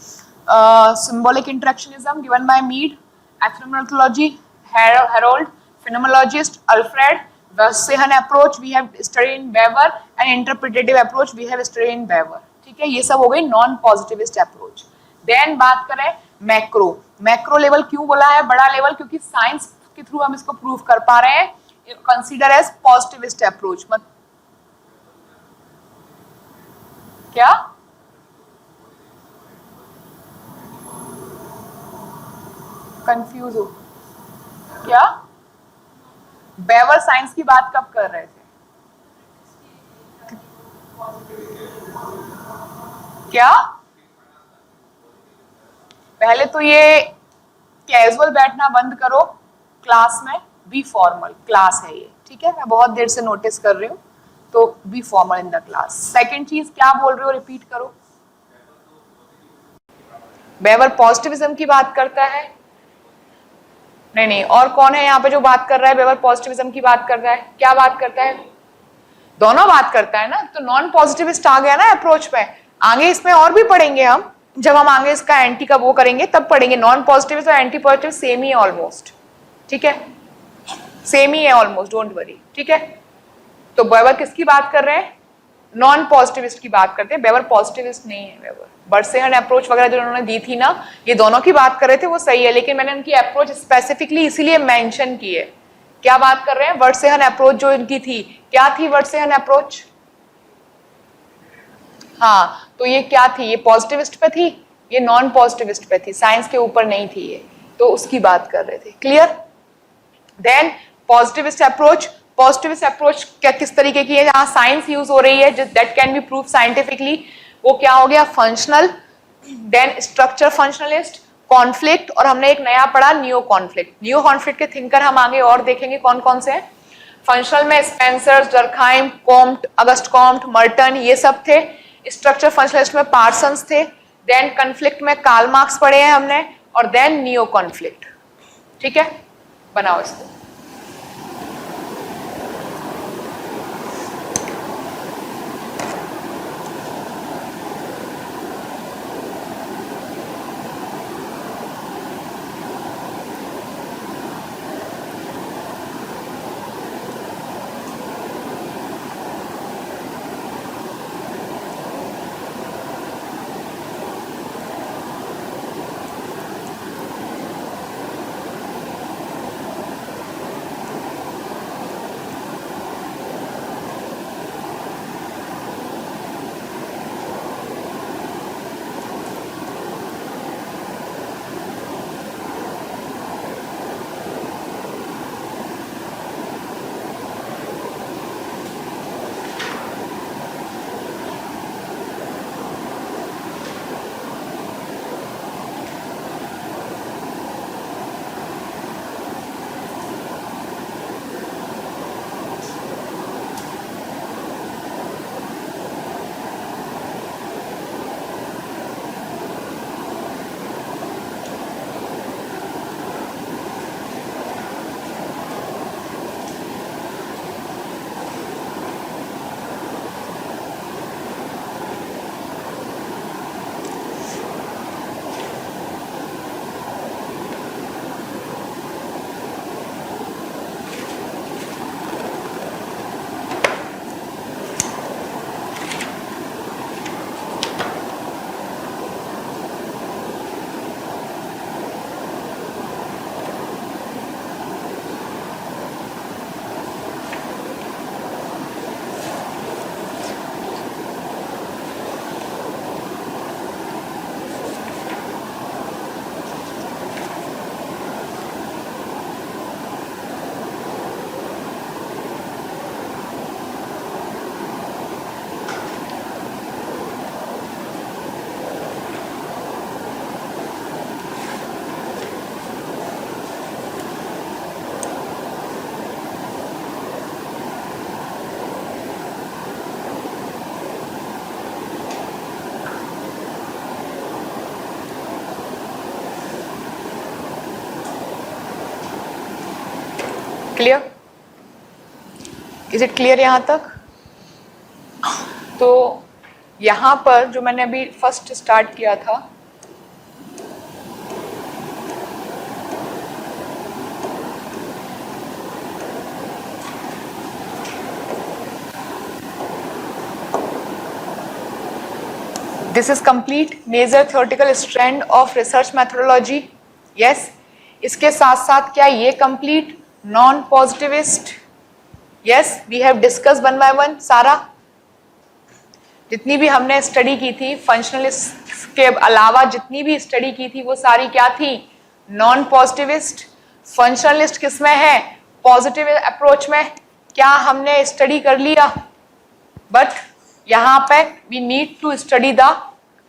symbolic interactionism given by Mead, epistemology Harold, phenomenologist Alfred, Vossehan approach we have studied in Weber, and interpretative approach we have studied in Weber। ठीक है, ये सब हो गई non positivist approach. Then बात करें macro. Macro level क्यों बोला है बड़ा लेवल, क्योंकि साइंस के थ्रू हम इसको प्रूव कर पा रहे हैं। Consider as positivist approach. मत क्या कंफ्यूज हो क्या? बेवर साइंस की बात कब कर रहे थे? क्या पहले तो ये कैजुअल बैठना बंद करो क्लास में, बी फॉर्मल क्लास है ये, ठीक है? मैं बहुत देर से नोटिस कर रही हूँ, तो B formal in the class. Second चीज क्या बोल रहे हो, रिपीट करो। बेवर पॉजिटिविज्म की बात करता है? नहीं, और कौन है यहाँ पे जो बात कर रहा है बेवर पॉजिटिविज्म की बात कर रहा है? क्या बात करता है? दोनों बात करता है ना, तो नॉन पॉजिटिविस्ट आ गया ना अप्रोच पे। आगे इसमें और भी पढ़ेंगे हम, जब हम आगे इसका एंटी का वो करेंगे तब पढ़ेंगे। नॉन पॉजिटिविस्ट और एंटी पॉजिटिव सेम ही है ऑलमोस्ट, ठीक है? सेम ही है ऑलमोस्ट, डोंट वरी, ठीक है? तो बेवर किसकी बात कर रहे हैं? नॉन पॉजिटिविस्ट की बात करते हैं। बेवर पॉजिटिविस्ट नहीं है। बेवर बर्सेहन अप्रोच वगैरह जो उन्होंने दी थी ना, ये दोनों की बात कर रहे थे, वो सही है, लेकिन मैंने उनकी अप्रोच स्पेसिफिकली इसीलिए मेंशन की है। क्या बात कर रहे हैं? बर्सेहन अप्रोच जो इनकी थी, क्या थी बर्सेहन अप्रोच? हाँ, तो ये क्या थी? ये पॉजिटिविस्ट पे थी, ये नॉन पॉजिटिविस्ट पे थी, साइंस के ऊपर नहीं थी ये, तो उसकी बात कर रहे थे। Clear? Then positivist approach. Positivist approach क्या किस तरीके की है, जहां साइंस यूज हो रही है, that can be prove scientifically, वो क्या हो गया? Functional. Then structure functionalist, conflict, और हमने एक नया पढ़ा नियो कॉन्फ्लिक्ट। नियो कॉन्फ्लिक्ट के थिंकर हम आगे और देखेंगे कौन कौन से हैं। फंक्शनल में Spencer, Durkheim, Comte, August Comte, Merton, ये सब थे। स्ट्रक्चर फंक्शनलिस्ट में पार्सन्स थे। देन कॉन्फ्लिक्ट में कार्ल मार्क्स पढ़े हैं हमने, और देन नियो कॉन्फ्लिक्ट। ठीक है, बनाओ इसको। क्लियर? इज इट क्लियर यहां तक? तो यहां पर जो मैंने अभी फर्स्ट स्टार्ट किया था, this is complete major theoretical strand of research methodology. Yes, इसके साथ साथ क्या ये complete non positivist? Yes, we have discuss one by one. सारा जितनी भी हमने स्टडी की थी फंक्शनलिस्ट के अलावा जितनी भी स्टडी की थी वो सारी क्या थी? Non positivist. फंक्शनलिस्ट किसमें है? पॉजिटिव अप्रोच में. क्या हमने स्टडी कर लिया? बट यहां पे we need to study the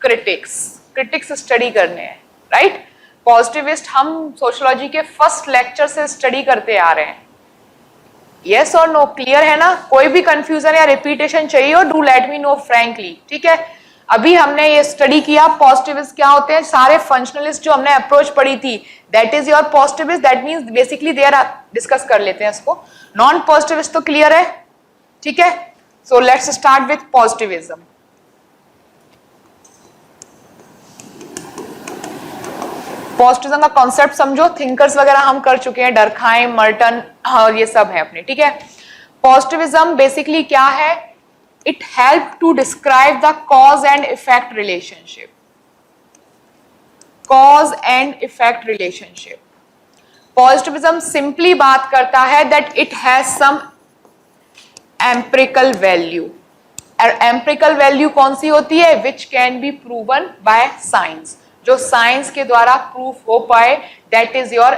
critics. Critics study करने हैं, राइट? पॉजिटिविस्ट हम सोशियोलॉजी के फर्स्ट लेक्चर से स्टडी करते आ रहे हैं. यस और नो? क्लियर है ना? कोई भी कंफ्यूजन या रिपीटेशन चाहिए हो, do let me know frankly. ठीक है, अभी हमने ये स्टडी किया पॉजिटिविस्ट क्या होते हैं. सारे फंक्शनलिस्ट जो हमने अप्रोच पढ़ी थी, that is your positivist. That means basically they are, discuss कर लेते हैं इसको. नॉन पॉजिटिविस्ट तो क्लियर है? ठीक है, so let's start with positivism. Positivism का कॉन्सेप्ट समझो. थिंकर्स वगैरह हम कर चुके हैं, डरखाइम, मर्टन और ये सब है अपने. ठीक है, पॉजिटिविज्म बेसिकली क्या है? It help to describe the cause and effect relationship. Cause and effect relationship. Positivism simply बात करता है that it has some empirical value. Empirical value कौन सी होती है? Which can be proven by science. जो साइंस के द्वारा प्रूफ हो पाए, that is your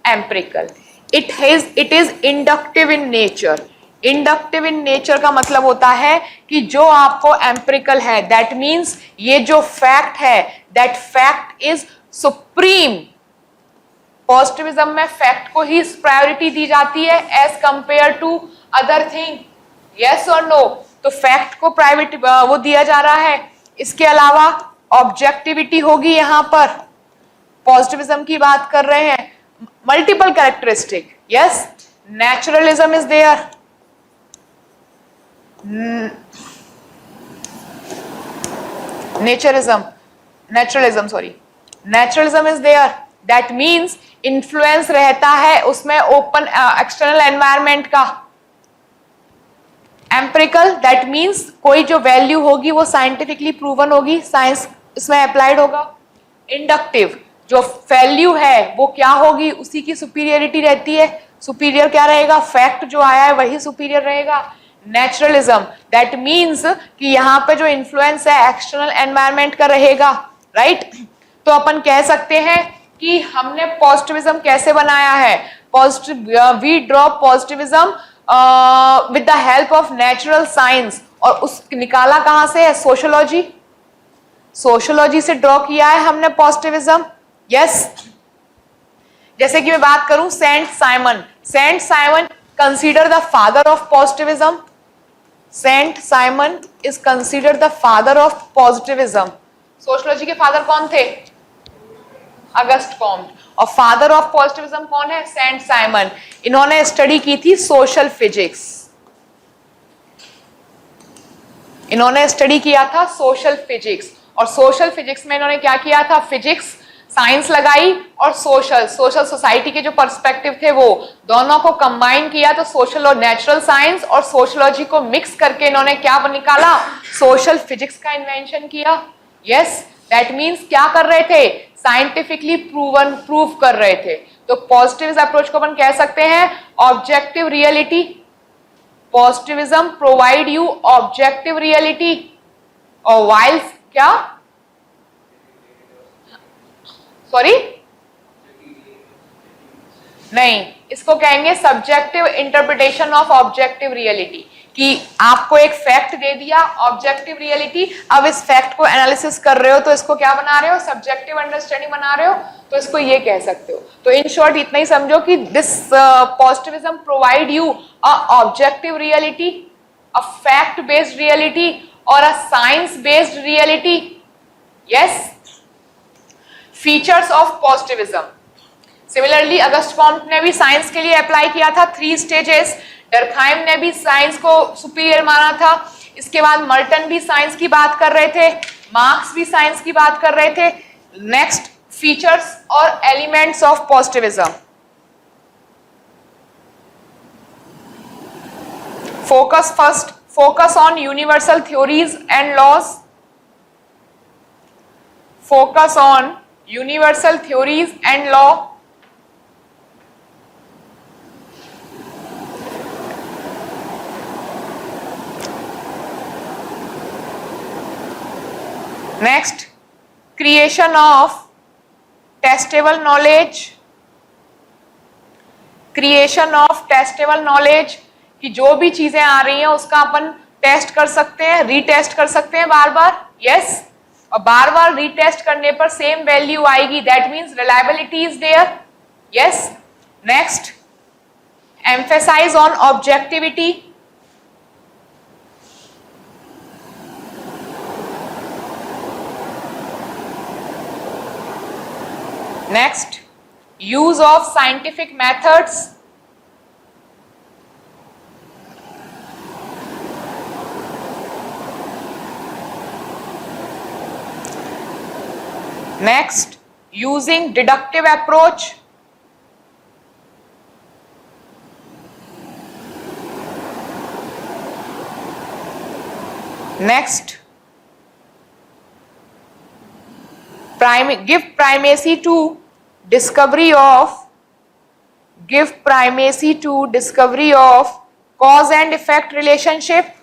empirical. It is inductive in nature. Inductive in nature का मतलब होता है कि जो आपको एम्पिरिकल है, दैट मीन्स ये जो फैक्ट है, that fact is supreme. Positivism में फैक्ट को ही प्रायोरिटी दी जाती है as compare to other thing. Yes और नो? तो फैक्ट को प्राइवेट वो दिया जा रहा है. इसके अलावा ऑब्जेक्टिविटी होगी. यहां पर पॉजिटिविज्म की बात कर रहे हैं. Multiple characteristic. Yes, naturalism is there. Naturalism is there. That means influence रहता है उसमें ओपन एक्सटर्नल एनवायरमेंट का. एम्पिरिकल, दैट मीन्स कोई जो वैल्यू होगी वो साइंटिफिकली प्रूवन होगी, साइंस इसमें अप्लाइड होगा. इंडक्टिव, जो वैल्यू है वो क्या होगी? उसी की सुपीरियरिटी रहती है. सुपीरियर क्या रहेगा? फैक्ट जो आया है वही सुपीरियर रहेगा. नेचुरलिज्म, दैट मीन्स कि यहाँ पे जो इन्फ्लुएंस है एक्सटर्नल एनवायरमेंट का रहेगा, राइट? तो अपन कह सकते हैं कि हमने पॉजिटिविज्म कैसे बनाया है. We draw positivism with the help of natural science. और उस निकाला कहां से है? सोशियोलॉजी. सोशियोलॉजी से ड्रॉ किया है हमने पॉजिटिविज्म. यस, जैसे कि मैं बात करूं Saint Simon. Saint Simon consider the father of positivism. Saint Simon is consider the father of positivism. Sociology के फादर कौन थे? August Comte. और फादर ऑफ पॉजिटिविज्म कौन है? Saint Simon. इन्होंने स्टडी की थी सोशल फिजिक्स. इन्होंने स्टडी किया था सोशल फिजिक्स. और सोशल फिजिक्स में इन्होंने क्या किया था? फिजिक्स, साइंस लगाई और सोशल सोसाइटी के जो पर्सपेक्टिव थे वो दोनों को कंबाइन किया. तो सोशल और नेचुरल साइंस और सोशियोलॉजी को मिक्स करके इन्होंने क्या निकाला? सोशल फिजिक्स का इन्वेंशन किया. यस, दैट मीन्स क्या कर रहे थे? साइंटिफिकली प्रूव कर रहे थे. तो पॉजिटिव अप्रोच को अपन कह सकते हैं objective reality. Positivism provide you objective reality. और वाइल्स क्या? सॉरी, नहीं, इसको कहेंगे subjective interpretation of objective reality. कि आपको एक फैक्ट दे दिया, ऑब्जेक्टिव रियलिटी, अब इस फैक्ट को एनालिसिस कर रहे हो तो इसको क्या बना रहे हो? सब्जेक्टिव अंडरस्टैंडिंग बना रहे हो. तो इसको ये कह सकते हो. तो इन शॉर्ट इतना ही समझो कि this positivism provide you a objective reality, a fact based reality और a science based reality. Yes, features of positivism. Similarly August Comte ने भी साइंस के लिए अप्लाई किया था 3 स्टेजेस, डर्कहाइम ने भी साइंस को सुपीरियर माना था, इसके बाद मर्टन भी साइंस की बात कर रहे थे, मार्क्स भी साइंस की बात कर रहे थे। नेक्स्ट, फीचर्स और elements of positivism. Focus first, focus on universal theories and laws, focus on universal theories and law. Next, creation of testable knowledge. Creation of testable knowledge कि जो भी चीजें आ रही हैं उसका अपन टेस्ट कर सकते हैं, रीटेस्ट कर सकते हैं बार बार, यस, और बार बार रीटेस्ट करने पर सेम वैल्यू आएगी, that means reliability is there, yes. Next, emphasize on objectivity. Next, use of scientific methods. Next, using deductive approach. Next, give primacy to discovery of cause and effect relationship.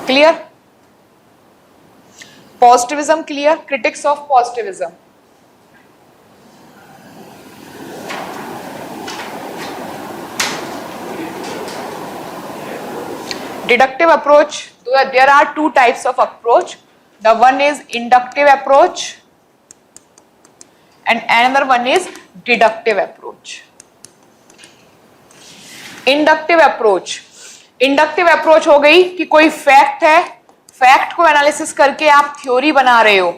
Clear? Positivism clear? Critics of positivism. Deductive approach. There are 2 types of approach. The one is inductive approach and another one is deductive approach. Inductive approach. Inductive approach हो गई कि कोई fact है, fact को analysis करके आप theory बना रहे हो,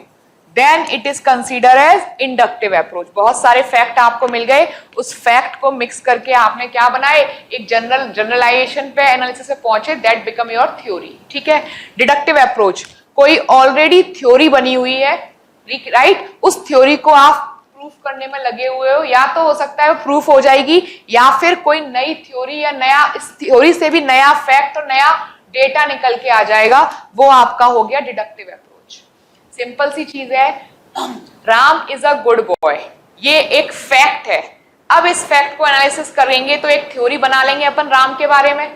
then it is consider as inductive approach. बहुत सारे फैक्ट आपको मिल गए, उस फैक्ट को मिक्स करके आपने क्या बनाए, एक जनरलाइजेशन पे एनालिसिस पे पहुंचे, दैट बिकम योर थ्योरी, ठीक है। डिडक्टिव अप्रोच, कोई ऑलरेडी थ्योरी बनी हुई है, राइट, उस थ्योरी को आप प्रूफ करने में लगे हुए हो, या तो हो सकता है प्रूफ हो जाएगी या फिर कोई नई थ्योरी या नया, इस थ्योरी से भी नया फैक्ट और नया डेटा निकल के आ जाएगा, वो आपका हो गया डिडक्टिव अप्रोच। सिंपल सी चीज है, Ram is a good boy, ये एक फैक्ट है। अब इस फैक्ट को एनालिसिस करेंगे तो एक थ्योरी बना लेंगे अपन राम के बारे में,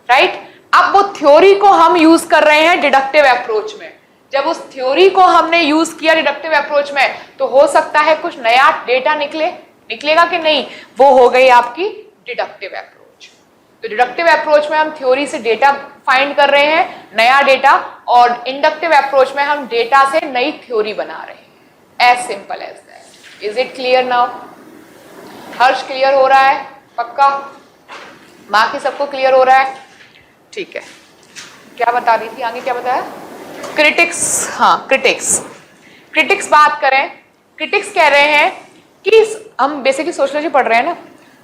राइट। अब वो थ्योरी को हम यूज कर रहे हैं डिडक्टिव अप्रोच में। जब उस थ्योरी को हमने यूज किया डिडक्टिव अप्रोच में, तो हो सकता है कुछ नया डेटा निकलेगा कि नहीं, वो हो गई आपकी डिडक्टिव अप्रोच। तो डिडक्टिव अप्रोच में हम थ्योरी से डेटा फाइंड कर रहे हैं, नया डेटा, और इंडक्टिव अप्रोच में हम डेटा से नई थ्योरी बना रहे हैं। As simple as that. Is it clear now? Harsh clear हो रहा है? पक्का? बाकी सबको क्लियर हो रहा है? ठीक है। क्या बता रही थी, आगे क्या बताया? क्रिटिक्स, हाँ क्रिटिक्स बात करें, क्रिटिक्स कह रहे हैं कि हम बेसिकली सोशियोलॉजी पढ़ रहे हैं ना,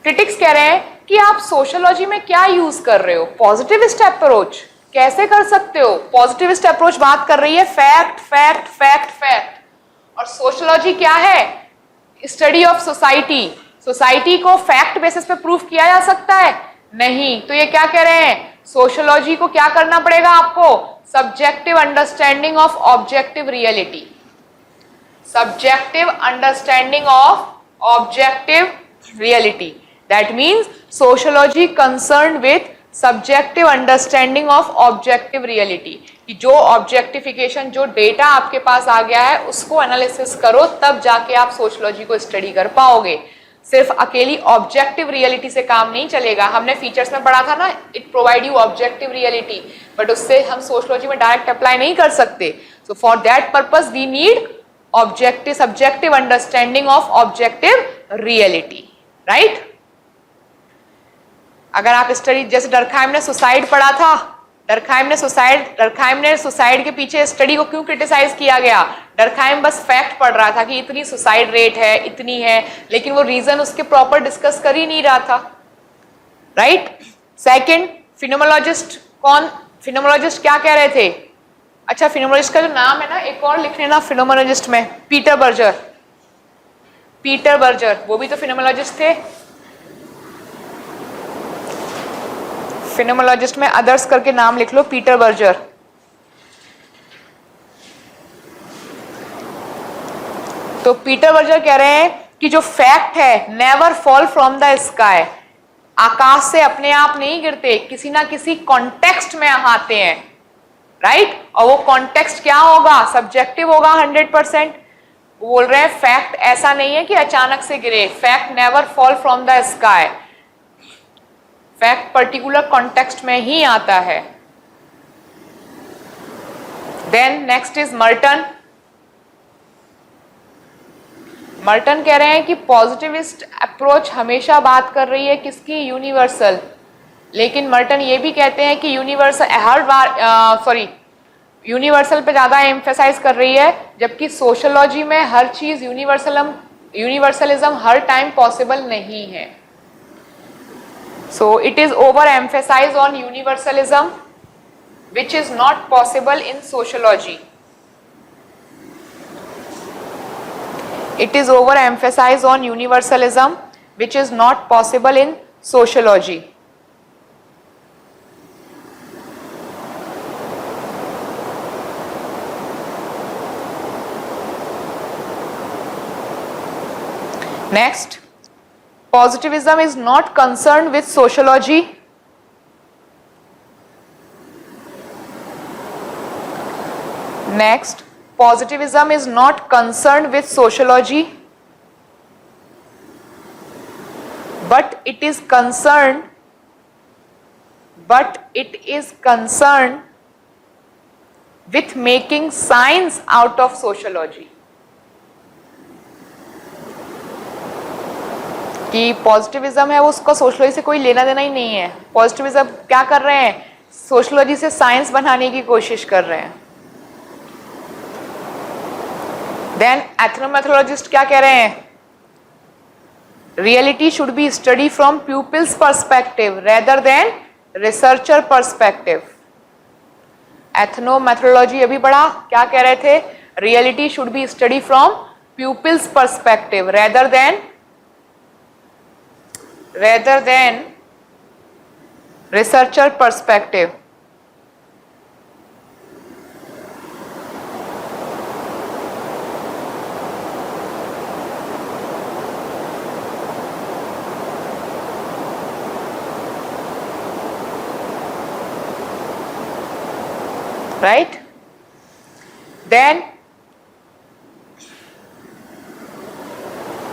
क्रिटिक्स कह रहे हैं कि आप सोशियोलॉजी में क्या यूज कर रहे हो, पॉजिटिविस्ट अप्रोच कैसे कर सकते हो। पॉजिटिविस्ट अप्रोच बात कर रही है फैक्ट फैक्ट फैक्ट फैक्ट, और सोशियोलॉजी क्या है, स्टडी ऑफ सोसाइटी। सोसाइटी को फैक्ट बेसिस पे प्रूफ किया जा सकता है? नहीं। तो ये क्या कह रहे हैं, सोशियोलॉजी को क्या करना पड़ेगा आपको, subjective understanding of objective reality, subjective understanding of objective reality. That means sociology concerned with subjective understanding of objective reality. कि जो ऑब्जेक्टिफिकेशन, जो डेटा आपके पास आ गया है उसको एनालिसिस करो, तब जाके आप सोशियोलॉजी को स्टडी कर पाओगे। सिर्फ अकेली ऑब्जेक्टिव रियलिटी से काम नहीं चलेगा। हमने फीचर्स में पढ़ा था ना, it provide you objective reality, but उससे हम सोशियोलॉजी में डायरेक्ट अप्लाई नहीं कर सकते। So for that purpose we need objective subjective understanding of objective reality, right? अगर आप स्टडी, जैसे डर्कहाइम ने सुसाइड पढ़ा था, डर्कहाइम ने सुसाइड के पीछे स्टडी को क्यों क्रिटिसाइज किया गया? डर्कहाइम बस फैक्ट पढ़ रहा था कि इतनी सुसाइड रेट है, इतनी है, लेकिन वो रीजन उसके प्रॉपर डिस्कस कर ही नहीं रहा था, राइट? सेकंड, फिनोमेनोलॉजिस्ट क्या कह रहे थे? अच्छा, फिनोमेनोलॉजिस्ट का जो नाम है ना, एक और लिख लेना फिनोमेनोलॉजिस्ट में, पीटर बर्जर, वो भी तो फिनोमेनोलॉजिस्ट थे। फिनोमेनोलॉजिस्ट में अदर्स करके नाम लिख लो, पीटर बर्जर। तो पीटर बर्जर कह रहे हैं कि जो फैक्ट है never fall from the sky, आकाश से अपने आप नहीं गिरते, किसी ना किसी कॉन्टेक्स्ट में आते हैं, राइट? और वो कॉन्टेक्स्ट क्या होगा? सब्जेक्टिव होगा 100%। बोल रहे हैं फैक्ट ऐसा नहीं है कि अचानक से गिरे, fact never fall from the sky, fact particular context में ही आता है। देन नेक्स्ट इज मर्टन कह रहे हैं कि पॉजिटिविस्ट अप्रोच हमेशा बात कर रही है किसकी? यूनिवर्सल। लेकिन मर्टन ये भी कहते हैं कि यूनिवर्सल पे ज्यादा एम्फेसाइज कर रही है, जबकि सोशियोलॉजी में हर चीज यूनिवर्सलिज्म हर टाइम पॉसिबल नहीं है। So it is over emphasize on universalism which is not possible in sociology. It is overemphasized on universalism, which is not possible in sociology. Next, positivism is not concerned with sociology. Next, positivism is not concerned with sociology, but it is concerned with making science out of sociology. कि positivism है उसको sociology से कोई लेना देना ही नहीं है। Positivism क्या कर रहे हैं? सोशलॉजी से साइंस बनाने की कोशिश कर रहे हैं। देन एथनोमेथोलॉजिस्ट क्या कह रहे हैं? Reality should be study from pupils perspective rather than researcher perspective. Ethnomethodology अभी पढ़ा, क्या कह रहे थे? Reality should be study from pupils perspective rather than researcher perspective. Right? Then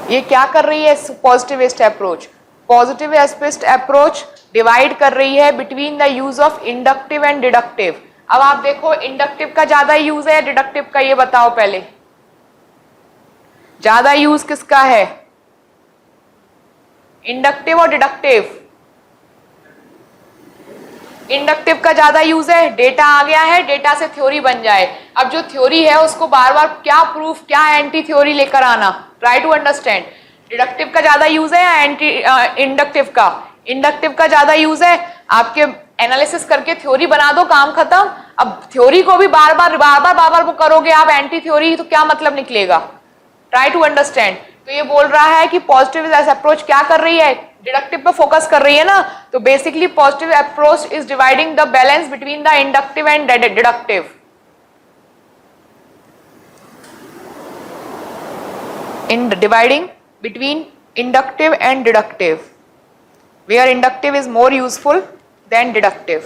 ये क्या कर रही है positivist approach? Positivist approach divide कर रही है between the use of inductive and deductive. अब आप देखो, इंडक्टिव का ज्यादा यूज है या डिडक्टिव का, ये बताओ पहले। ज्यादा यूज किसका है? इंडक्टिव और डिडक्टिव? इंडक्टिव का ज्यादा यूज है, डेटा आ गया है, डेटा से थ्योरी बन जाए। अब जो थ्योरी है उसको बार बार क्या प्रूफ, क्या एंटी थ्योरी लेकर आना, ट्राई टू अंडरस्टैंड। डिडक्टिव का ज्यादा यूज है या इंडक्टिव का? इंडक्टिव का ज्यादा यूज है, आपके एनालिसिस करके थ्योरी बना दो, काम खत्म। अब थ्योरी को भी बार बार वो करोगे आप एंटी थ्योरी, तो क्या मतलब निकलेगा? Try to understand. तो ये बोल रहा है कि पॉजिटिव अप्रोच क्या कर रही है? डिडक्टिव पे फोकस कर रही है ना। तो basically positive approach is dividing the balance between the inductive and deductive. In dividing between inductive and deductive, where inductive is more useful than deductive.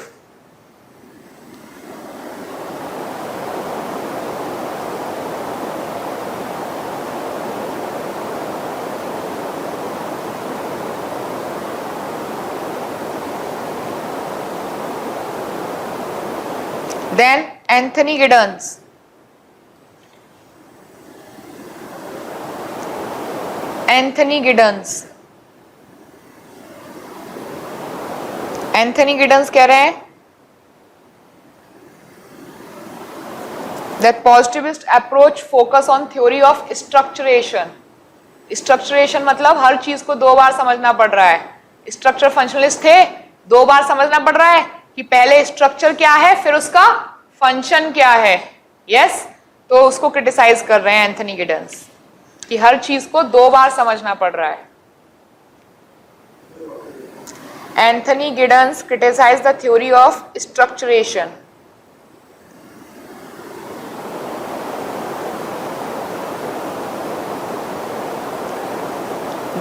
Then Anthony Giddens. Anthony Giddens Anthony Giddens कह रहे हैं that positivist approach focus on theory of structuration. Structuration मतलब हर चीज को दो बार समझना पड़ रहा है। स्ट्रक्चर फंक्शनलिस्ट थे, दो बार समझना पड़ रहा है कि पहले स्ट्रक्चर क्या है फिर उसका फंक्शन क्या है। यस, तो उसको क्रिटिसाइज कर रहे हैं एंथनी गिडन्स कि हर चीज को दो बार समझना पड़ रहा है। Anthony Giddens criticise the theory of structuration.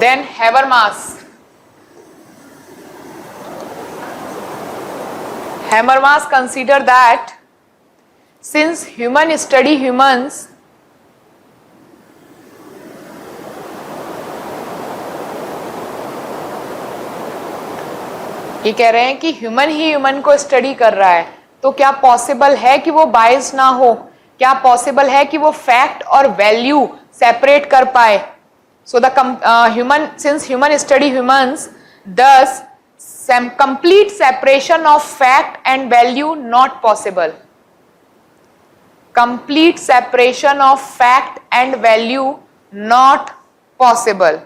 Then Habermas. Habermas consider that since human study humans, ये कह रहे हैं कि ह्यूमन ही ह्यूमन को स्टडी कर रहा है, तो क्या पॉसिबल है कि वो बायस ना हो? क्या पॉसिबल है कि वो फैक्ट और वैल्यू सेपरेट कर पाए? So the since human study humans, thus some complete separation of fact and value not possible. Complete separation of fact and value not possible.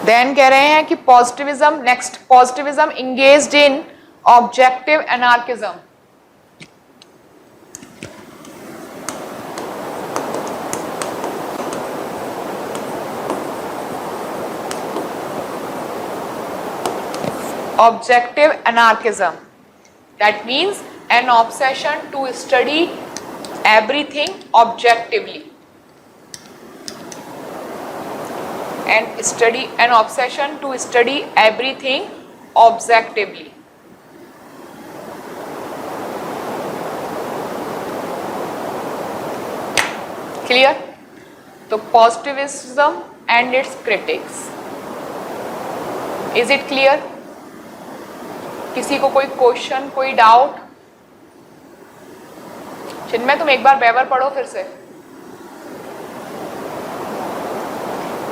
Then कह रहे हैं कि positivism, next positivism engaged in objective anarchism. Objective anarchism, that means an obsession to study everything objectively, an obsession to study everything objectively. Clear? तो positivism and its critics. Is it clear? किसी को कोई question, कोई doubt? चिन्मय तुम एक बार Weber पढ़ो फिर से,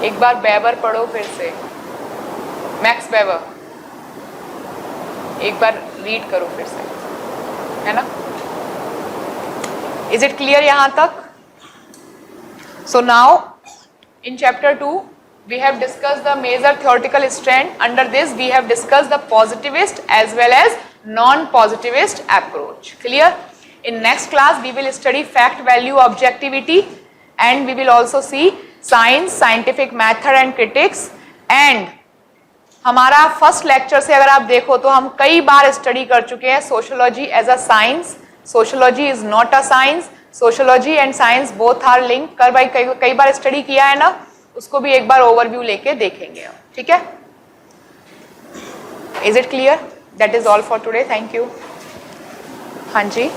एक बार बेवर पढ़ो फिर से, मैक्स बेवर एक बार रीड करो फिर से, है ना? इज इट क्लियर यहां तक? So now in chapter 2 we have discussed the major theoretical strand. Under this we have discussed the positivist as well as non-positivist approach. Clear? In next class we will study fact, value, objectivity, and we will also see science, scientific method and critics. And हमारा first lecture से अगर आप देखो तो हम कई बार study कर चुके हैं sociology as a science. Sociology is not a science, sociology and science both are link. कर भाई कई बार स्टडी किया है ना, उसको भी एक बार ओवरव्यू लेके देखेंगे हम, ठीक है? Is it clear? That is all for today, thank you. हाँ जी।